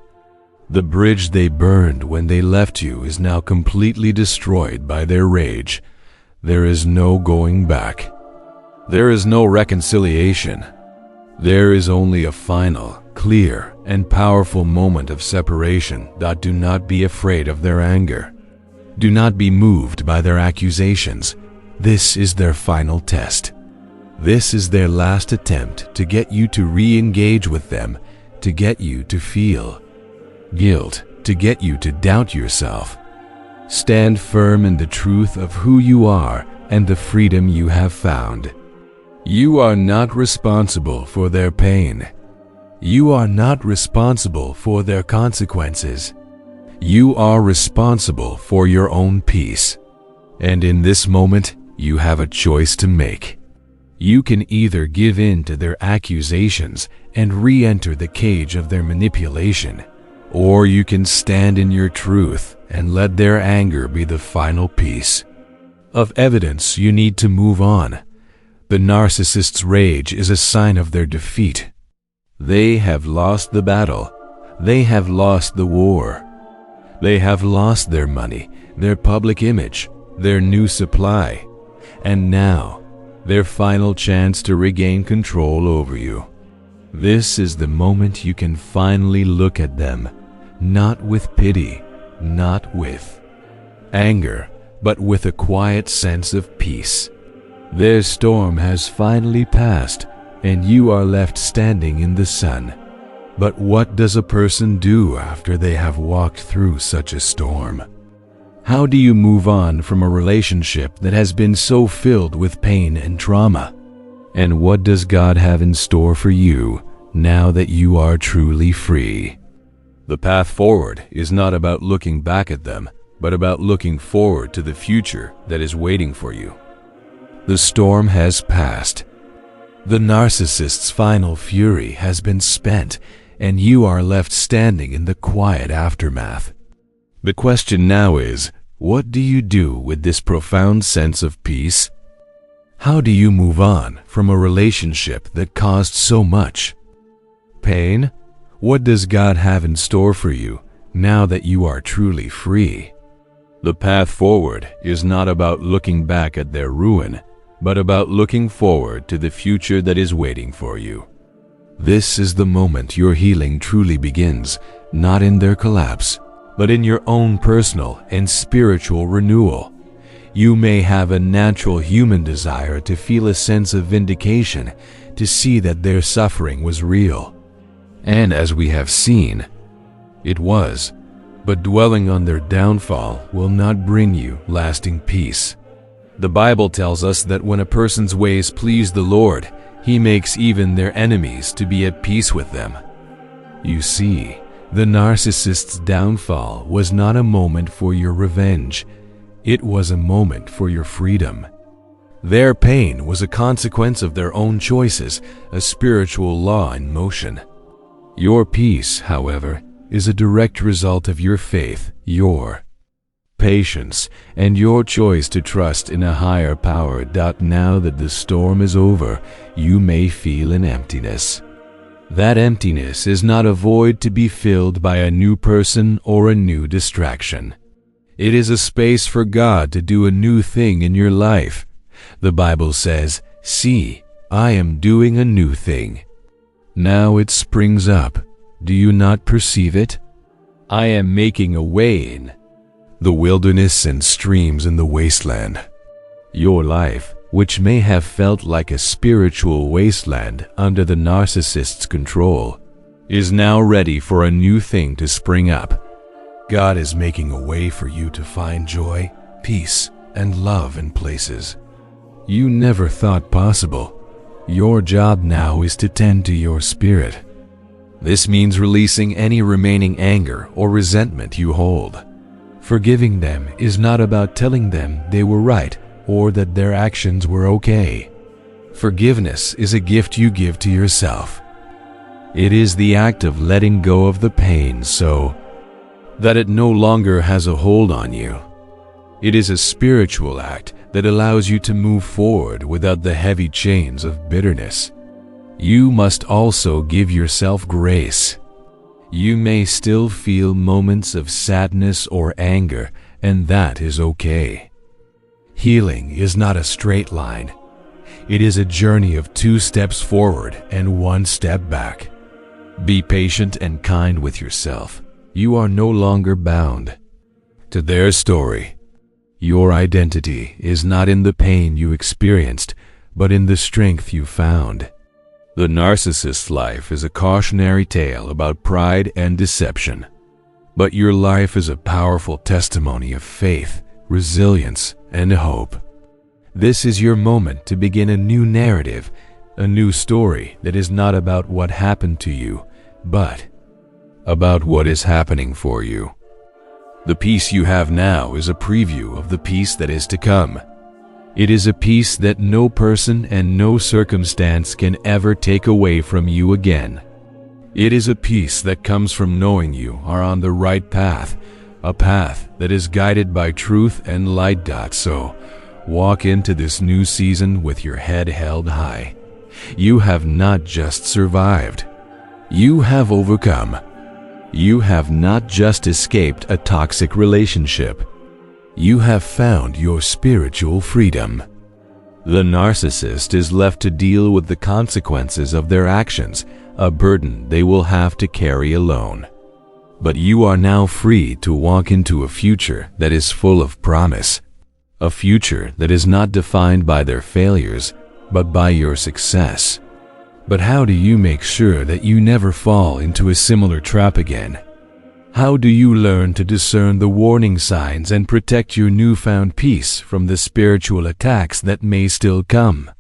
The bridge they burned when they left you is now completely destroyed by their rage. There is no going back. There is no reconciliation. There is only a final, clear, and powerful moment of separation. Do not be afraid of their anger. Do not be moved by their accusations. This is their final test. This is their last attempt to get you to re-engage with them, to get you to feel guilt, to get you to doubt yourself. Stand firm in the truth of who you are and the freedom you have found. You are not responsible for their pain. You are not responsible for their consequences. You are responsible for your own peace. And in this moment, you have a choice to make. You can either give in to their accusations and re-enter the cage of their manipulation, or you can stand in your truth and let their anger be the final piece of evidence you need to move on. The narcissist's rage is a sign of their defeat. They have lost the battle. They have lost the war. They have lost their money, their public image, their new supply, and now their final chance to regain control over you. This is the moment you can finally look at them, not with pity, not with anger, but with a quiet sense of peace. Their storm has finally passed, and you are left standing in the sun. But what does a person do after they have walked through such a storm? How do you move on from a relationship that has been so filled with pain and trauma? And what does God have in store for you now that you are truly free? The path forward is not about looking back at them, but about looking forward to the future that is waiting for you. The storm has passed. The narcissist's final fury has been spent, and you are left standing in the quiet aftermath. The question now is, what do you do with this profound sense of peace? How do you move on from a relationship that caused so much pain? What does God have in store for you now that you are truly free? The path forward is not about looking back at their ruin, but about looking forward to the future that is waiting for you. This is the moment your healing truly begins, not in their collapse, but in your own personal and spiritual renewal. You may have a natural human desire to feel a sense of vindication, to see that their suffering was real. And as we have seen, it was. But dwelling on their downfall will not bring you lasting peace. The Bible tells us that when a person's ways please the Lord, He makes even their enemies to be at peace with them. You see, the narcissist's downfall was not a moment for your revenge. It was a moment for your freedom. Their pain was a consequence of their own choices, a spiritual law in motion. Your peace, however, is a direct result of your faith, your patience, and your choice to trust in a higher power. Now that the storm is over, you may feel an emptiness. That emptiness is not a void to be filled by a new person or a new distraction. It is a space for God to do a new thing in your life. The Bible says, "See, I am doing a new thing. Now it springs up. Do you not perceive it? I am making a way in the wilderness and streams in the wasteland." Your life, which may have felt like a spiritual wasteland under the narcissist's control, is now ready for a new thing to spring up. God is making a way for you to find joy, peace, and love in places you never thought possible. Your job now is to tend to your spirit. This means releasing any remaining anger or resentment you hold. Forgiving them is not about telling them they were right or that their actions were okay. Forgiveness is a gift you give to yourself. It is the act of letting go of the pain so that it no longer has a hold on you. It is a spiritual act that allows you to move forward without the heavy chains of bitterness. You must also give yourself grace. You may still feel moments of sadness or anger, and that is okay. Healing is not a straight line. It is a journey of 2 steps forward and 1 step back. Be patient and kind with yourself. You are no longer bound to their story. Your identity is not in the pain you experienced, but in the strength you found. The narcissist's life is a cautionary tale about pride and deception. But your life is a powerful testimony of faith, resilience, and hope. This is your moment to begin a new narrative, a new story that is not about what happened to you, but about what is happening for you. The peace you have now is a preview of the peace that is to come. It is a peace that no person and no circumstance can ever take away from you again. It is a peace that comes from knowing you are on the right path, a path that is guided by truth and light. So, walk into this new season with your head held high. You have not just survived. You have overcome. You have not just escaped a toxic relationship. You have found your spiritual freedom. The narcissist is left to deal with the consequences of their actions, a burden they will have to carry alone. But you are now free to walk into a future that is full of promise, a future that is not defined by their failures, but by your success. But how do you make sure that you never fall into a similar trap again? How do you learn to discern the warning signs and protect your newfound peace from the spiritual attacks that may still come?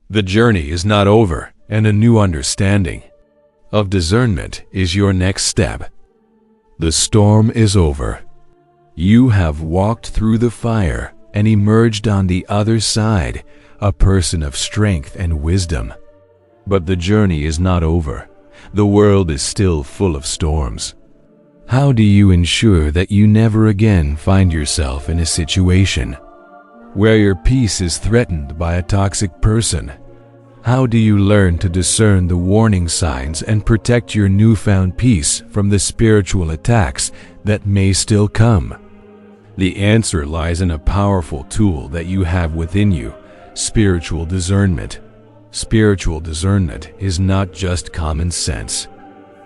The journey is not over, and a new understanding of discernment is your next step. The storm is over. You have walked through the fire and emerged on the other side, a person of strength and wisdom. But the journey is not over. The world is still full of storms. How do you ensure that you never again find yourself in a situation where your peace is threatened by a toxic person? How do you learn to discern the warning signs and protect your newfound peace from the spiritual attacks that may still come? The answer lies in a powerful tool that you have within you: spiritual discernment. Spiritual discernment is not just common sense.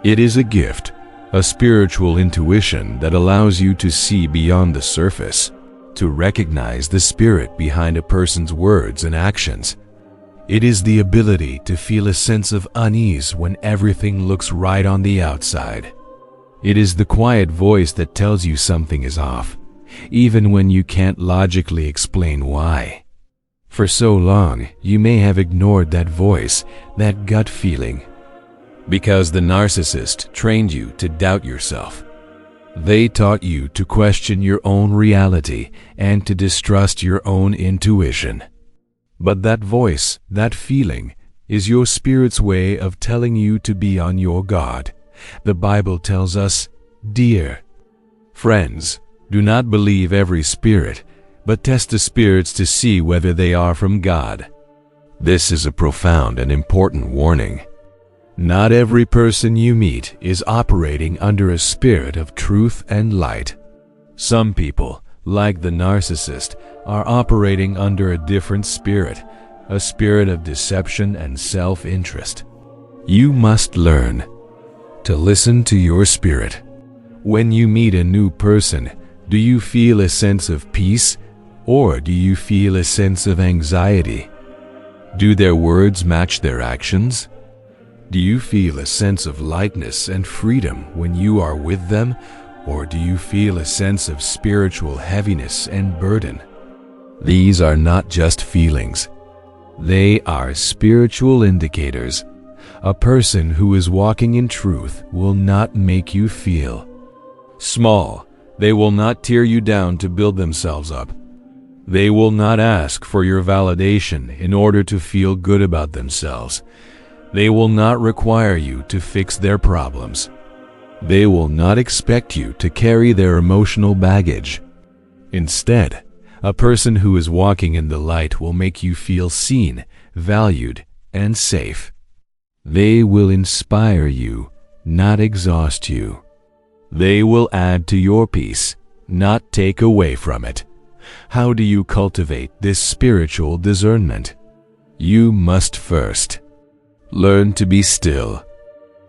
It is a gift, a spiritual intuition that allows you to see beyond the surface, to recognize the spirit behind a person's words and actions. It is the ability to feel a sense of unease when everything looks right on the outside. It is the quiet voice that tells you something is off, even when you can't logically explain why. For so long, you may have ignored that voice, that gut feeling, because the narcissist trained you to doubt yourself. They taught you to question your own reality and to distrust your own intuition. But that voice, that feeling, is your spirit's way of telling you to be on your guard. The Bible tells us, "Dear friends, do not believe every spirit, but test the spirits to see whether they are from God." This is a profound and important warning. Not every person you meet is operating under a spirit of truth and light. Some people, like the narcissist, are operating under a different spirit, a spirit of deception and self-interest. You must learn to listen to your spirit. When you meet a new person, do you feel a sense of peace, or do you feel a sense of anxiety? Do their words match their actions? Do you feel a sense of lightness and freedom when you are with them, or do you feel a sense of spiritual heaviness and burden? These are not just feelings. They are spiritual indicators. A person who is walking in truth will not make you feel small. They will not tear you down to build themselves up. They will not ask for your validation in order to feel good about themselves. They will not require you to fix their problems. They will not expect you to carry their emotional baggage. Instead, a person who is walking in the light will make you feel seen, valued, and safe. They will inspire you, not exhaust you. They will add to your peace, not take away from it. How do you cultivate this spiritual discernment? You must first learn to be still.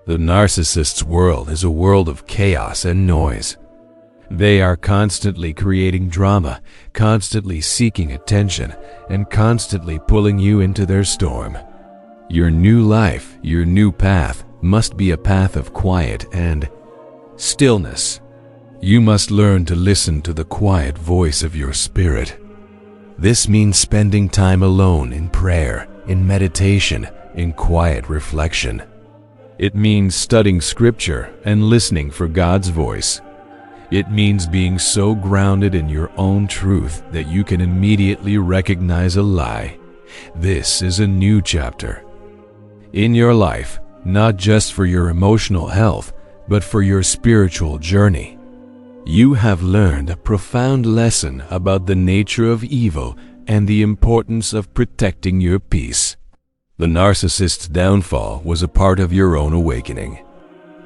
The narcissist's world is a world of chaos and noise. They are constantly creating drama, constantly seeking attention, and constantly pulling you into their storm. Your new life, your new path, must be a path of quiet and stillness. You must learn to listen to the quiet voice of your spirit. This means spending time alone in prayer, in meditation, in quiet reflection. It means studying scripture and listening for God's voice. It means being so grounded in your own truth that you can immediately recognize a lie. This is a new chapter in your life, not just for your emotional health, but for your spiritual journey. You have learned a profound lesson about the nature of evil and the importance of protecting your peace. The narcissist's downfall was a part of your own awakening.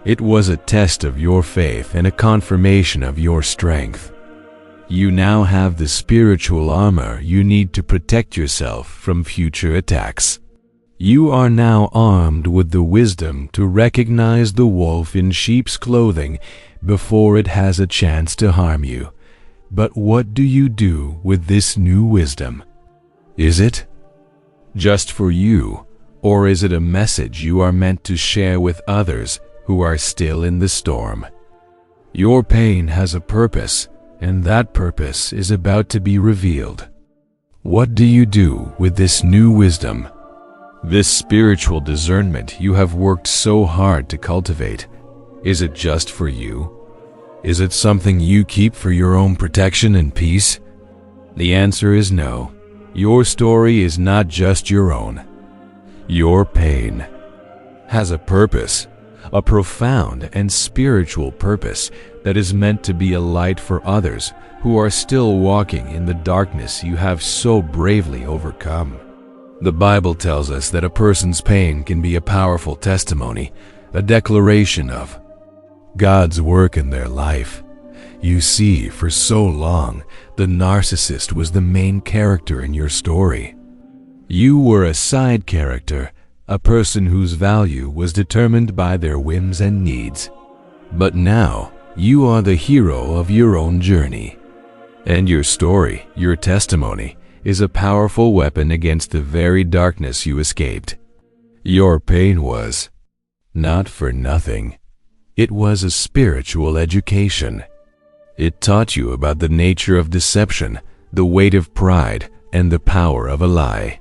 It was a test of your faith and a confirmation of your strength. You now have the spiritual armor you need to protect yourself from future attacks. You are now armed with the wisdom to recognize the wolf in sheep's clothing before it has a chance to harm you. But what do you do with this new wisdom? Is it just for you, or is it a message you are meant to share with others who are still in the storm? Your pain has a purpose, and that purpose is about to be revealed. What do you do with this new wisdom? This spiritual discernment you have worked so hard to cultivate, is it just for you? Is it something you keep for your own protection and peace? The answer is no. Your story is not just your own. Your pain has a purpose, a profound and spiritual purpose that is meant to be a light for others who are still walking in the darkness you have so bravely overcome. The Bible tells us that a person's pain can be a powerful testimony, a declaration of God's work in their life. You see, for so long, the narcissist was the main character in your story. You were a side character, a person whose value was determined by their whims and needs. But now, you are the hero of your own journey. And your story, your testimony, is a powerful weapon against the very darkness you escaped. Your pain was not for nothing. It was a spiritual education. It taught you about the nature of deception, the weight of pride, and the power of a lie.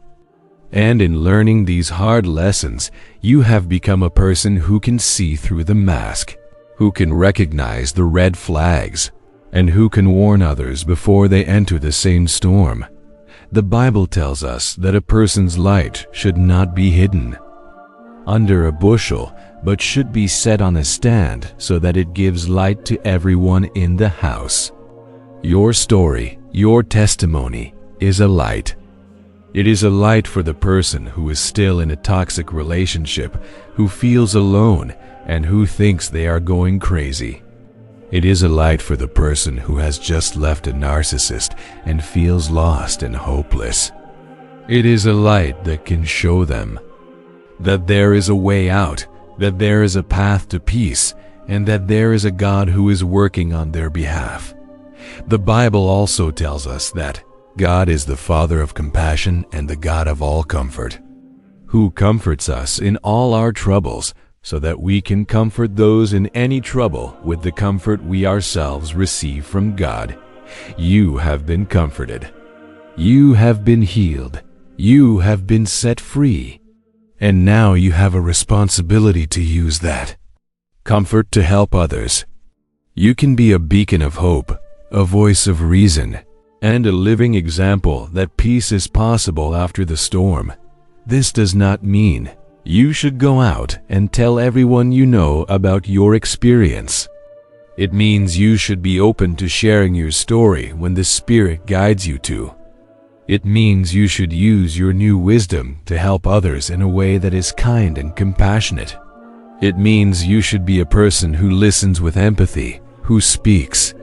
And in learning these hard lessons, you have become a person who can see through the mask, who can recognize the red flags, and who can warn others before they enter the same storm. The Bible tells us that a person's light should not be hidden under a bushel, but should be set on a stand so that it gives light to everyone in the house. Your story, your testimony, is a light. It is a light for the person who is still in a toxic relationship, who feels alone, and who thinks they are going crazy. It is a light for the person who has just left a narcissist and feels lost and hopeless. It is a light that can show them that there is a way out, that there is a path to peace, and that there is a God who is working on their behalf. The Bible also tells us that God is the Father of compassion and the God of all comfort, who comforts us in all our troubles, so that we can comfort those in any trouble with the comfort we ourselves receive from God. You have been comforted. You have been healed. You have been set free. And now you have a responsibility to use that comfort to help others. You can be a beacon of hope, a voice of reason, and a living example that peace is possible after the storm. This does not mean you should go out and tell everyone you know about your experience. It means you should be open to sharing your story when the Spirit guides you to. It means you should use your new wisdom to help others in a way that is kind and compassionate. It means you should be a person who listens with empathy, who speaks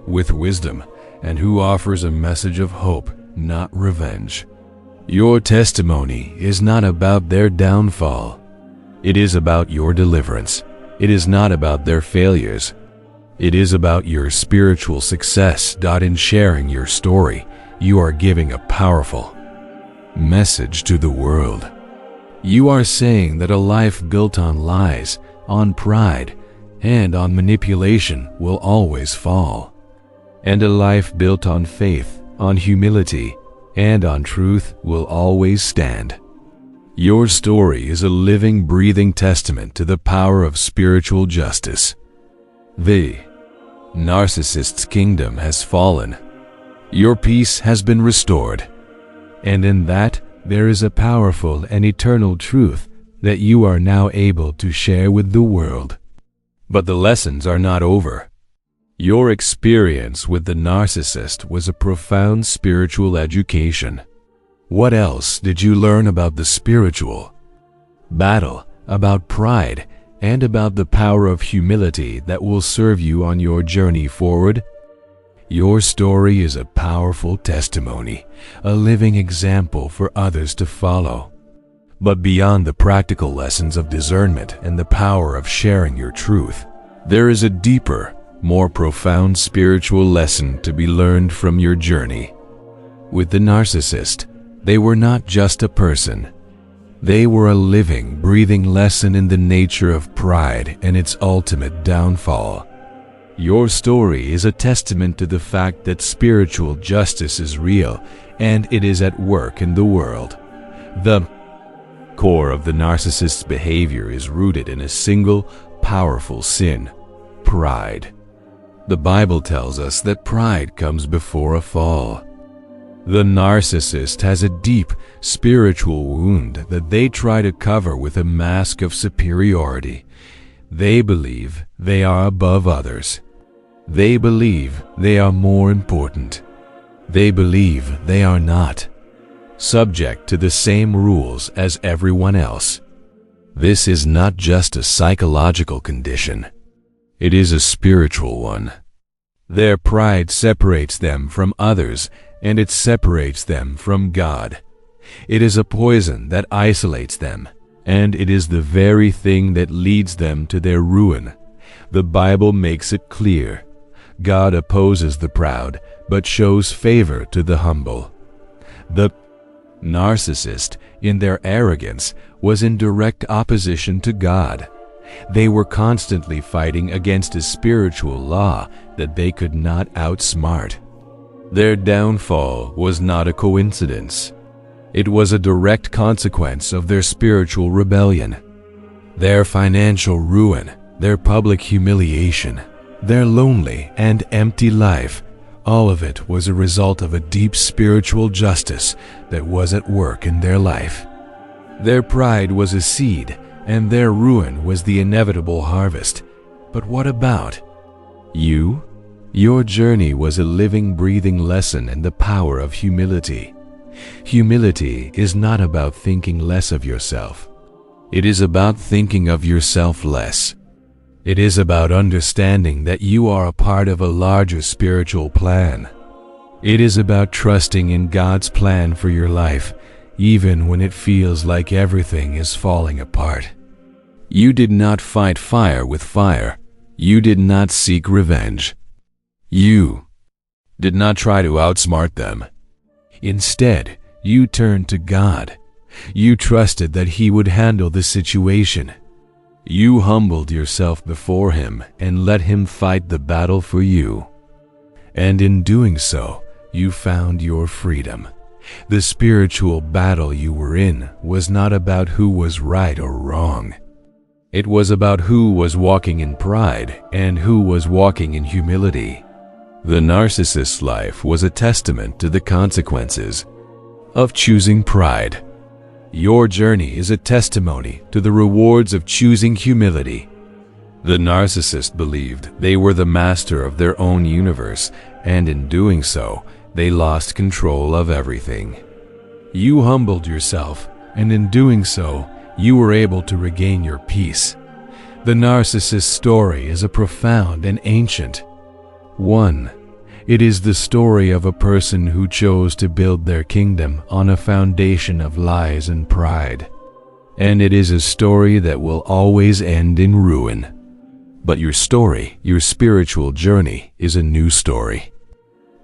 with wisdom, and who offers a message of hope, not revenge. Your testimony is not about their downfall. It is about your deliverance. It is not about their failures. It is about your spiritual success. In sharing your story, you are giving a powerful message to the world. You are saying that a life built on lies, on pride, and on manipulation will always fall. And a life built on faith, on humility, and on truth will always stand. Your story is a living, breathing testament to the power of spiritual justice. The narcissist's kingdom has fallen. Your peace has been restored. And in that, there is a powerful and eternal truth that you are now able to share with the world. But the lessons are not over. Your experience with the narcissist was a profound spiritual education. What else did you learn about the spiritual battle, about pride, and about the power of humility that will serve you on your journey forward. Your story is a powerful testimony, a living example for others to follow. But beyond the practical lessons of discernment and the power of sharing your truth, there is a deeper, more profound spiritual lesson to be learned from your journey. With the narcissist, they were not just a person. They were a living, breathing lesson in the nature of pride and its ultimate downfall. Your story is a testament to the fact that spiritual justice is real and it is at work in the world. The core of the narcissist's behavior is rooted in a single, powerful sin: pride. The Bible tells us that pride comes before a fall. The narcissist has a deep spiritual wound that they try to cover with a mask of superiority. They believe they are above others. They believe they are more important. They believe they are not subject to the same rules as everyone else. This is not just a psychological condition. It is a spiritual one. Their pride separates them from others, and it separates them from God. It is a poison that isolates them, and it is the very thing that leads them to their ruin. The Bible makes it clear. God opposes the proud, but shows favor to the humble. The narcissist, in their arrogance, was in direct opposition to God. They were constantly fighting against a spiritual law that they could not outsmart. Their downfall was not a coincidence. It was a direct consequence of their spiritual rebellion. Their financial ruin, their public humiliation, their lonely and empty life, all of it was a result of a deep spiritual justice that was at work in their life. Their pride was a seed, and their ruin was the inevitable harvest. But what about you? Your journey was a living, breathing lesson in the power of humility. Humility is not about thinking less of yourself. It is about thinking of yourself less. It is about understanding that you are a part of a larger spiritual plan. It is about trusting in God's plan for your life, even when it feels like everything is falling apart. You did not fight fire with fire. You did not seek revenge. You did not try to outsmart them. Instead, you turned to God. You trusted that He would handle the situation. You humbled yourself before Him and let Him fight the battle for you. And in doing so, you found your freedom. The spiritual battle you were in was not about who was right or wrong. It was about who was walking in pride and who was walking in humility. The narcissist's life was a testament to the consequences of choosing pride. Your journey is a testimony to the rewards of choosing humility. The narcissist believed they were the master of their own universe, and in doing so, they lost control of everything. You humbled yourself, and in doing so, you were able to regain your peace. The narcissist's story is a profound and ancient one. It is the story of a person who chose to build their kingdom on a foundation of lies and pride. And it is a story that will always end in ruin. But your story, your spiritual journey, is a new story.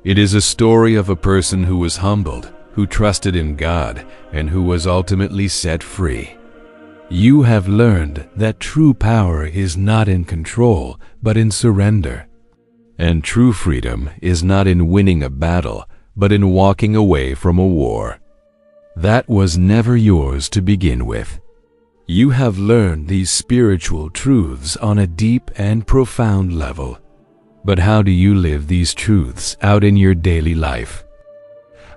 It is a story of a person who was humbled, who trusted in God, and who was ultimately set free. You have learned that true power is not in control, but in surrender. And true freedom is not in winning a battle, but in walking away from a war that was never yours to begin with. You have learned these spiritual truths on a deep and profound level. But how do you live these truths out in your daily life?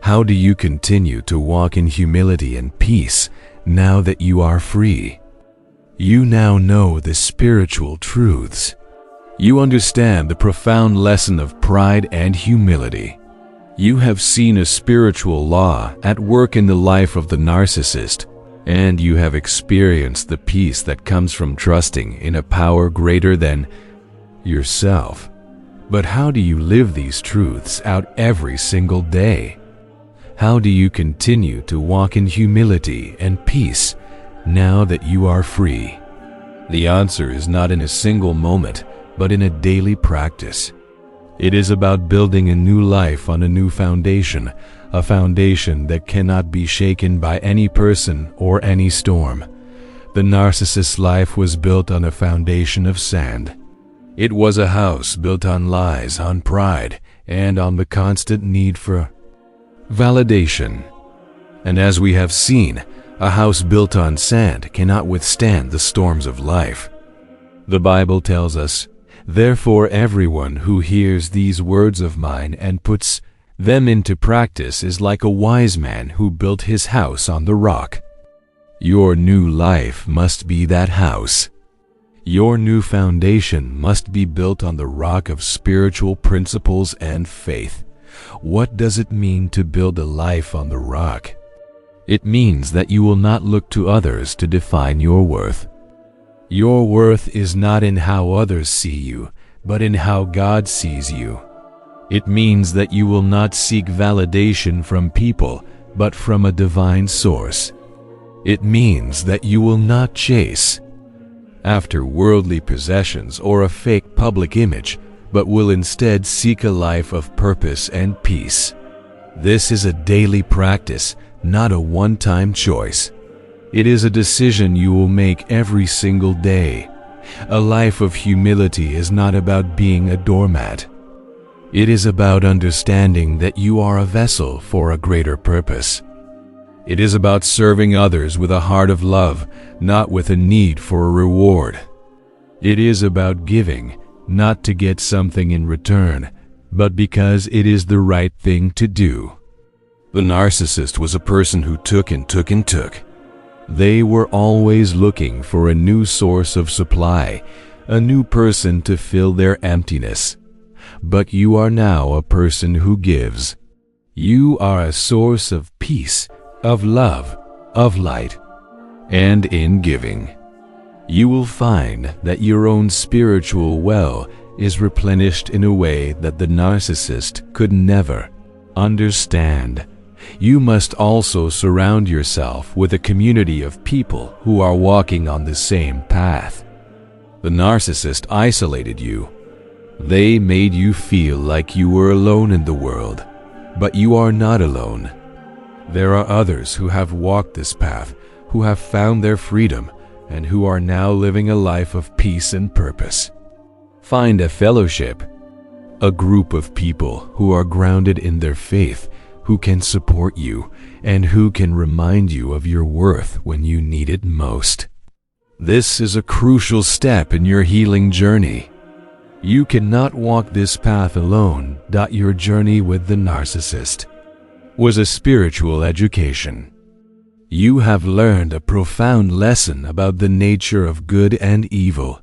How do you continue to walk in humility and peace now that you are free? You now know the spiritual truths. You understand the profound lesson of pride and humility. You have seen a spiritual law at work in the life of the narcissist, and you have experienced the peace that comes from trusting in a power greater than yourself. But how do you live these truths out every single day? How do you continue to walk in humility and peace now that you are free? The answer is not in a single moment, but in a daily practice. It is about building a new life on a new foundation, a foundation that cannot be shaken by any person or any storm. The narcissist's life was built on a foundation of sand. It was a house built on lies, on pride, and on the constant need for validation. And as we have seen, a house built on sand cannot withstand the storms of life. The Bible tells us, "Therefore everyone who hears these words of mine and puts them into practice is like a wise man who built his house on the rock." Your new life must be that house. Your new foundation must be built on the rock of spiritual principles and faith. What does it mean to build a life on the rock? It means that you will not look to others to define your worth. Your worth is not in how others see you, but in how God sees you. It means that you will not seek validation from people, but from a divine source. It means that you will not chase after worldly possessions or a fake public image, but will instead seek a life of purpose and peace. This is a daily practice, not a one-time choice. It is a decision you will make every single day. A life of humility is not about being a doormat. It is about understanding that you are a vessel for a greater purpose. It is about serving others with a heart of love, not with a need for a reward. It is about giving, not to get something in return, but because it is the right thing to do. The narcissist was a person who took and took and took. They were always looking for a new source of supply, a new person to fill their emptiness. But you are now a person who gives. You are a source of peace, of love, of light. And in giving, you will find that your own spiritual well is replenished in a way that the narcissist could never understand. You must also surround yourself with a community of people who are walking on the same path. The narcissist isolated you. They made you feel like you were alone in the world, but you are not alone. There are others who have walked this path, who have found their freedom, and who are now living a life of peace and purpose. Find a fellowship, a group of people who are grounded in their faith, who can support you, and who can remind you of your worth when you need it most. This is a crucial step in your healing journey. You cannot walk this path alone. Your journey with the narcissist was a spiritual education. You have learned a profound lesson about the nature of good and evil.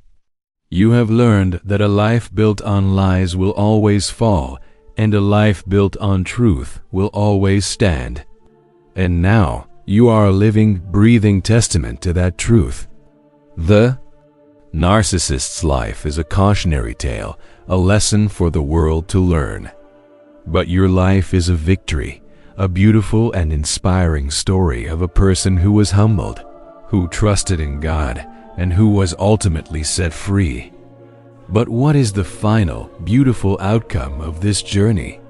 You have learned that a life built on lies will always fall, and a life built on truth will always stand. And now, you are a living, breathing testament to that truth. The narcissist's life is a cautionary tale, a lesson for the world to learn. But your life is a victory, a beautiful and inspiring story of a person who was humbled, who trusted in God, and who was ultimately set free. But what is the final, beautiful outcome of this journey?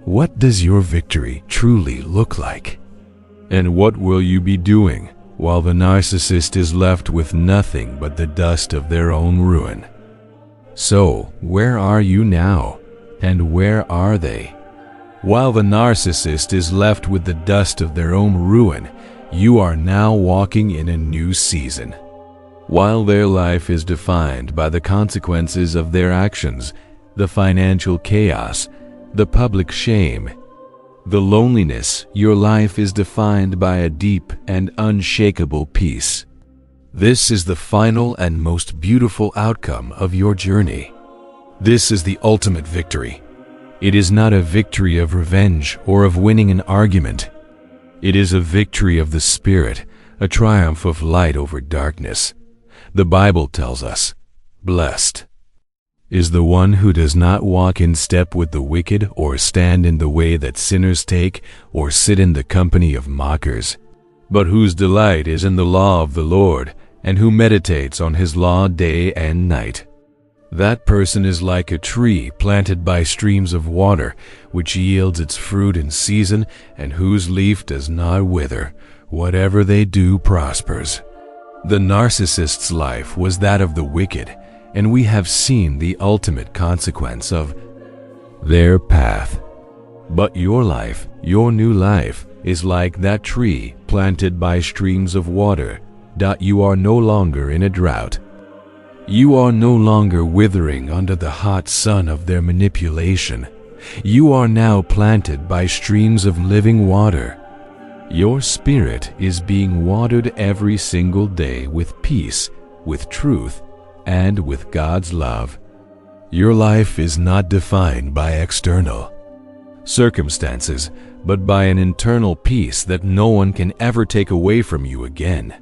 What does your victory truly look like? And what will you be doing while the narcissist is left with nothing but the dust of their own ruin? So, where are you now? And where are they? While the narcissist is left with the dust of their own ruin, you are now walking in a new season. While their life is defined by the consequences of their actions, the financial chaos, the public shame, the loneliness, your life is defined by a deep and unshakable peace. This is the final and most beautiful outcome of your journey. This is the ultimate victory. It is not a victory of revenge or of winning an argument. It is a victory of the spirit, a triumph of light over darkness. The Bible tells us, "Blessed is the one who does not walk in step with the wicked, or stand in the way that sinners take, or sit in the company of mockers, but whose delight is in the law of the Lord, and who meditates on his law day and night." That person is like a tree planted by streams of water, which yields its fruit in season, and whose leaf does not wither. Whatever they do prospers. The narcissist's life was that of the wicked, and we have seen the ultimate consequence of their path. But your life, your new life, is like that tree planted by streams of water. You are no longer in a drought. You are no longer withering under the hot sun of their manipulation. You are now planted by streams of living water. Your spirit is being watered every single day with peace, with truth, and with God's love. Your life is not defined by external circumstances, but by an internal peace that no one can ever take away from you again.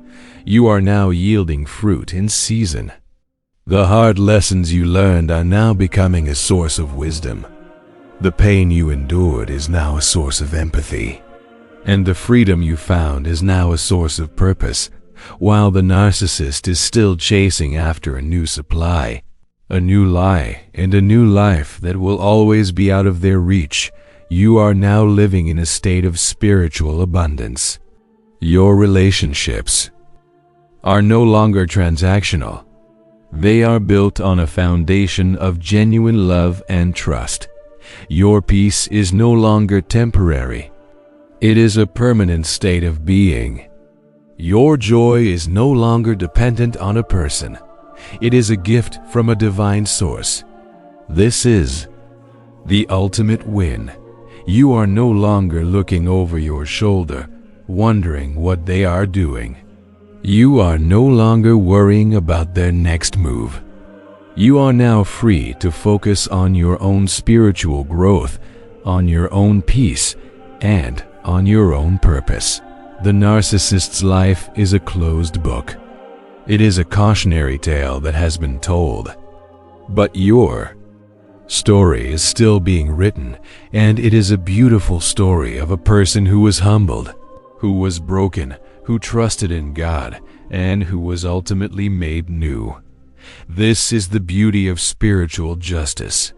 You are now yielding fruit in season. The hard lessons you learned are now becoming a source of wisdom. The pain you endured is now a source of empathy. And the freedom you found is now a source of purpose. While the narcissist is still chasing after a new supply, a new lie, and a new life that will always be out of their reach, you are now living in a state of spiritual abundance. Your relationships are no longer transactional. They are built on a foundation of genuine love and trust. Your peace is no longer temporary. It is a permanent state of being. Your joy is no longer dependent on a person. It is a gift from a divine source. This is the ultimate win. You are no longer looking over your shoulder, wondering what they are doing. You are no longer worrying about their next move. You are now free to focus on your own spiritual growth, on your own peace, and on your own purpose. The narcissist's life is a closed book. It is a cautionary tale that has been told. But your story is still being written, and it is a beautiful story of a person who was humbled, who was broken, who trusted in God, and who was ultimately made new. This is the beauty of spiritual justice.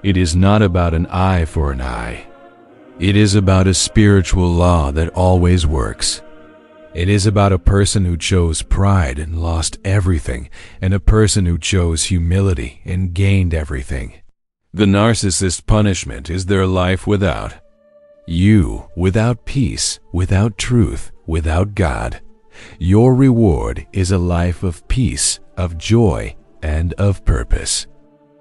It is not about an eye for an eye. It is about a spiritual law that always works. It is about a person who chose pride and lost everything, and a person who chose humility and gained everything. The narcissist's punishment is their life without you, without peace, without truth, without God. Your reward is a life of peace, of joy, and of purpose.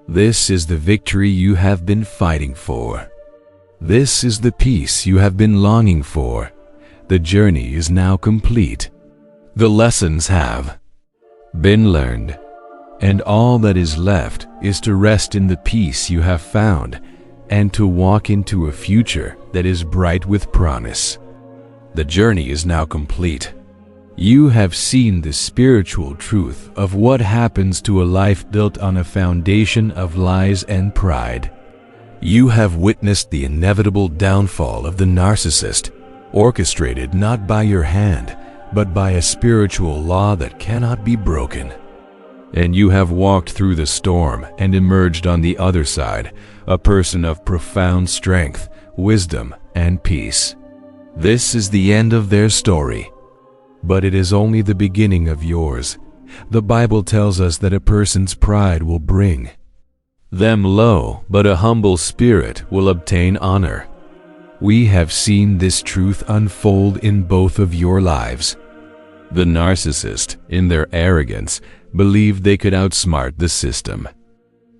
This is the victory you have been fighting for. This is the peace you have been longing for. The journey is now complete. The lessons have been learned, and all that is left is to rest in the peace you have found and to walk into a future that is bright with promise. The journey is now complete. You have seen the spiritual truth of what happens to a life built on a foundation of lies and pride. You have witnessed the inevitable downfall of the narcissist, orchestrated not by your hand, but by a spiritual law that cannot be broken. And you have walked through the storm and emerged on the other side, a person of profound strength, wisdom, and peace. This is the end of their story, but it is only the beginning of yours. The Bible tells us that a person's pride will bring them low, but a humble spirit will obtain honor. We have seen this truth unfold in both of your lives. The narcissist, in their arrogance, believed they could outsmart the system.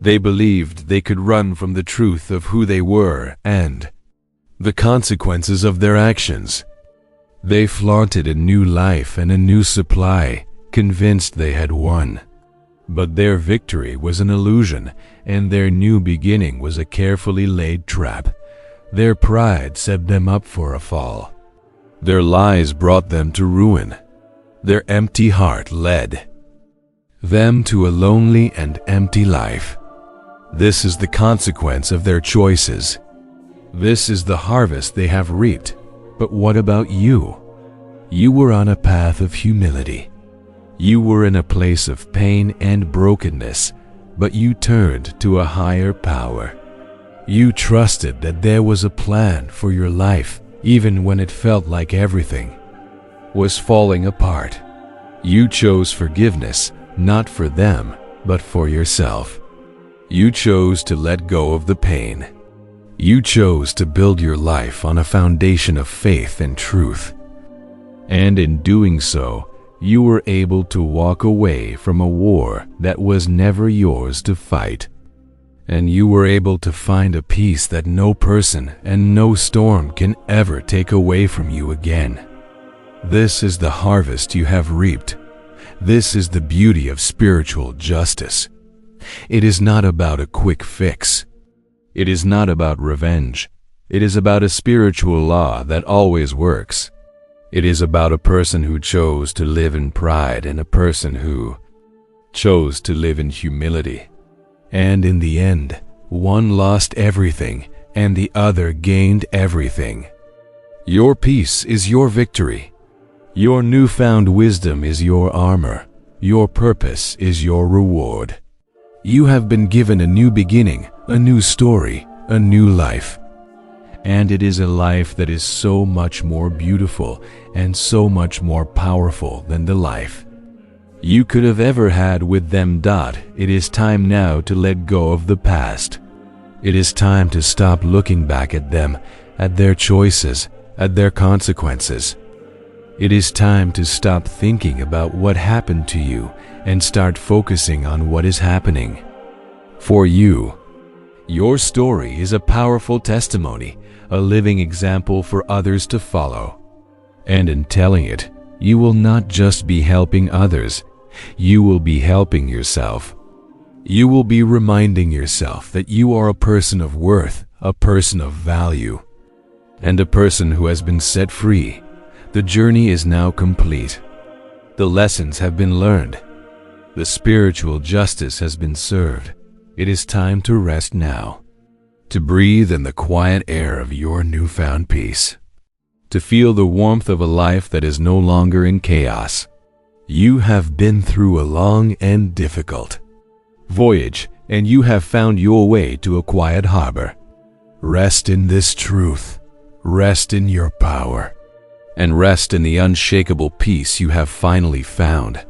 They believed they could run from the truth of who they were and the consequences of their actions. They flaunted a new life and a new supply, convinced they had won. But their victory was an illusion, and their new beginning was a carefully laid trap. Their pride set them up for a fall. Their lies brought them to ruin. Their empty heart led them to a lonely and empty life. This is the consequence of their choices. This is the harvest they have reaped. But what about you? You were on a path of humility. You were in a place of pain and brokenness, but you turned to a higher power. You trusted that there was a plan for your life, even when it felt like everything was falling apart. You chose forgiveness, not for them, but for yourself. You chose to let go of the pain. You chose to build your life on a foundation of faith and truth. And in doing so, you were able to walk away from a war that was never yours to fight. And you were able to find a peace that no person and no storm can ever take away from you again. This is the harvest you have reaped. This is the beauty of spiritual justice. It is not about a quick fix. It is not about revenge. It is about a spiritual law that always works. It is about a person who chose to live in pride and a person who chose to live in humility. And in the end, one lost everything and the other gained everything. Your peace is your victory. Your newfound wisdom is your armor. Your purpose is your reward. You have been given a new beginning, a new story, a new life. And it is a life that is so much more beautiful and so much more powerful than the life you could have ever had with them. It is time now to let go of the past. It is time to stop looking back at them, at their choices, at their consequences. It is time to stop thinking about what happened to you and start focusing on what is happening for you. Your story is a powerful testimony, a living example for others to follow. And in telling it, you will not just be helping others, you will be helping yourself. You will be reminding yourself that you are a person of worth, a person of value, and a person who has been set free. The journey is now complete. The lessons have been learned. The spiritual justice has been served. It is time to rest now, to breathe in the quiet air of your newfound peace, to feel the warmth of a life that is no longer in chaos. You have been through a long and difficult voyage, and you have found your way to a quiet harbor. Rest in this truth. Rest in your power. And rest in the unshakable peace you have finally found.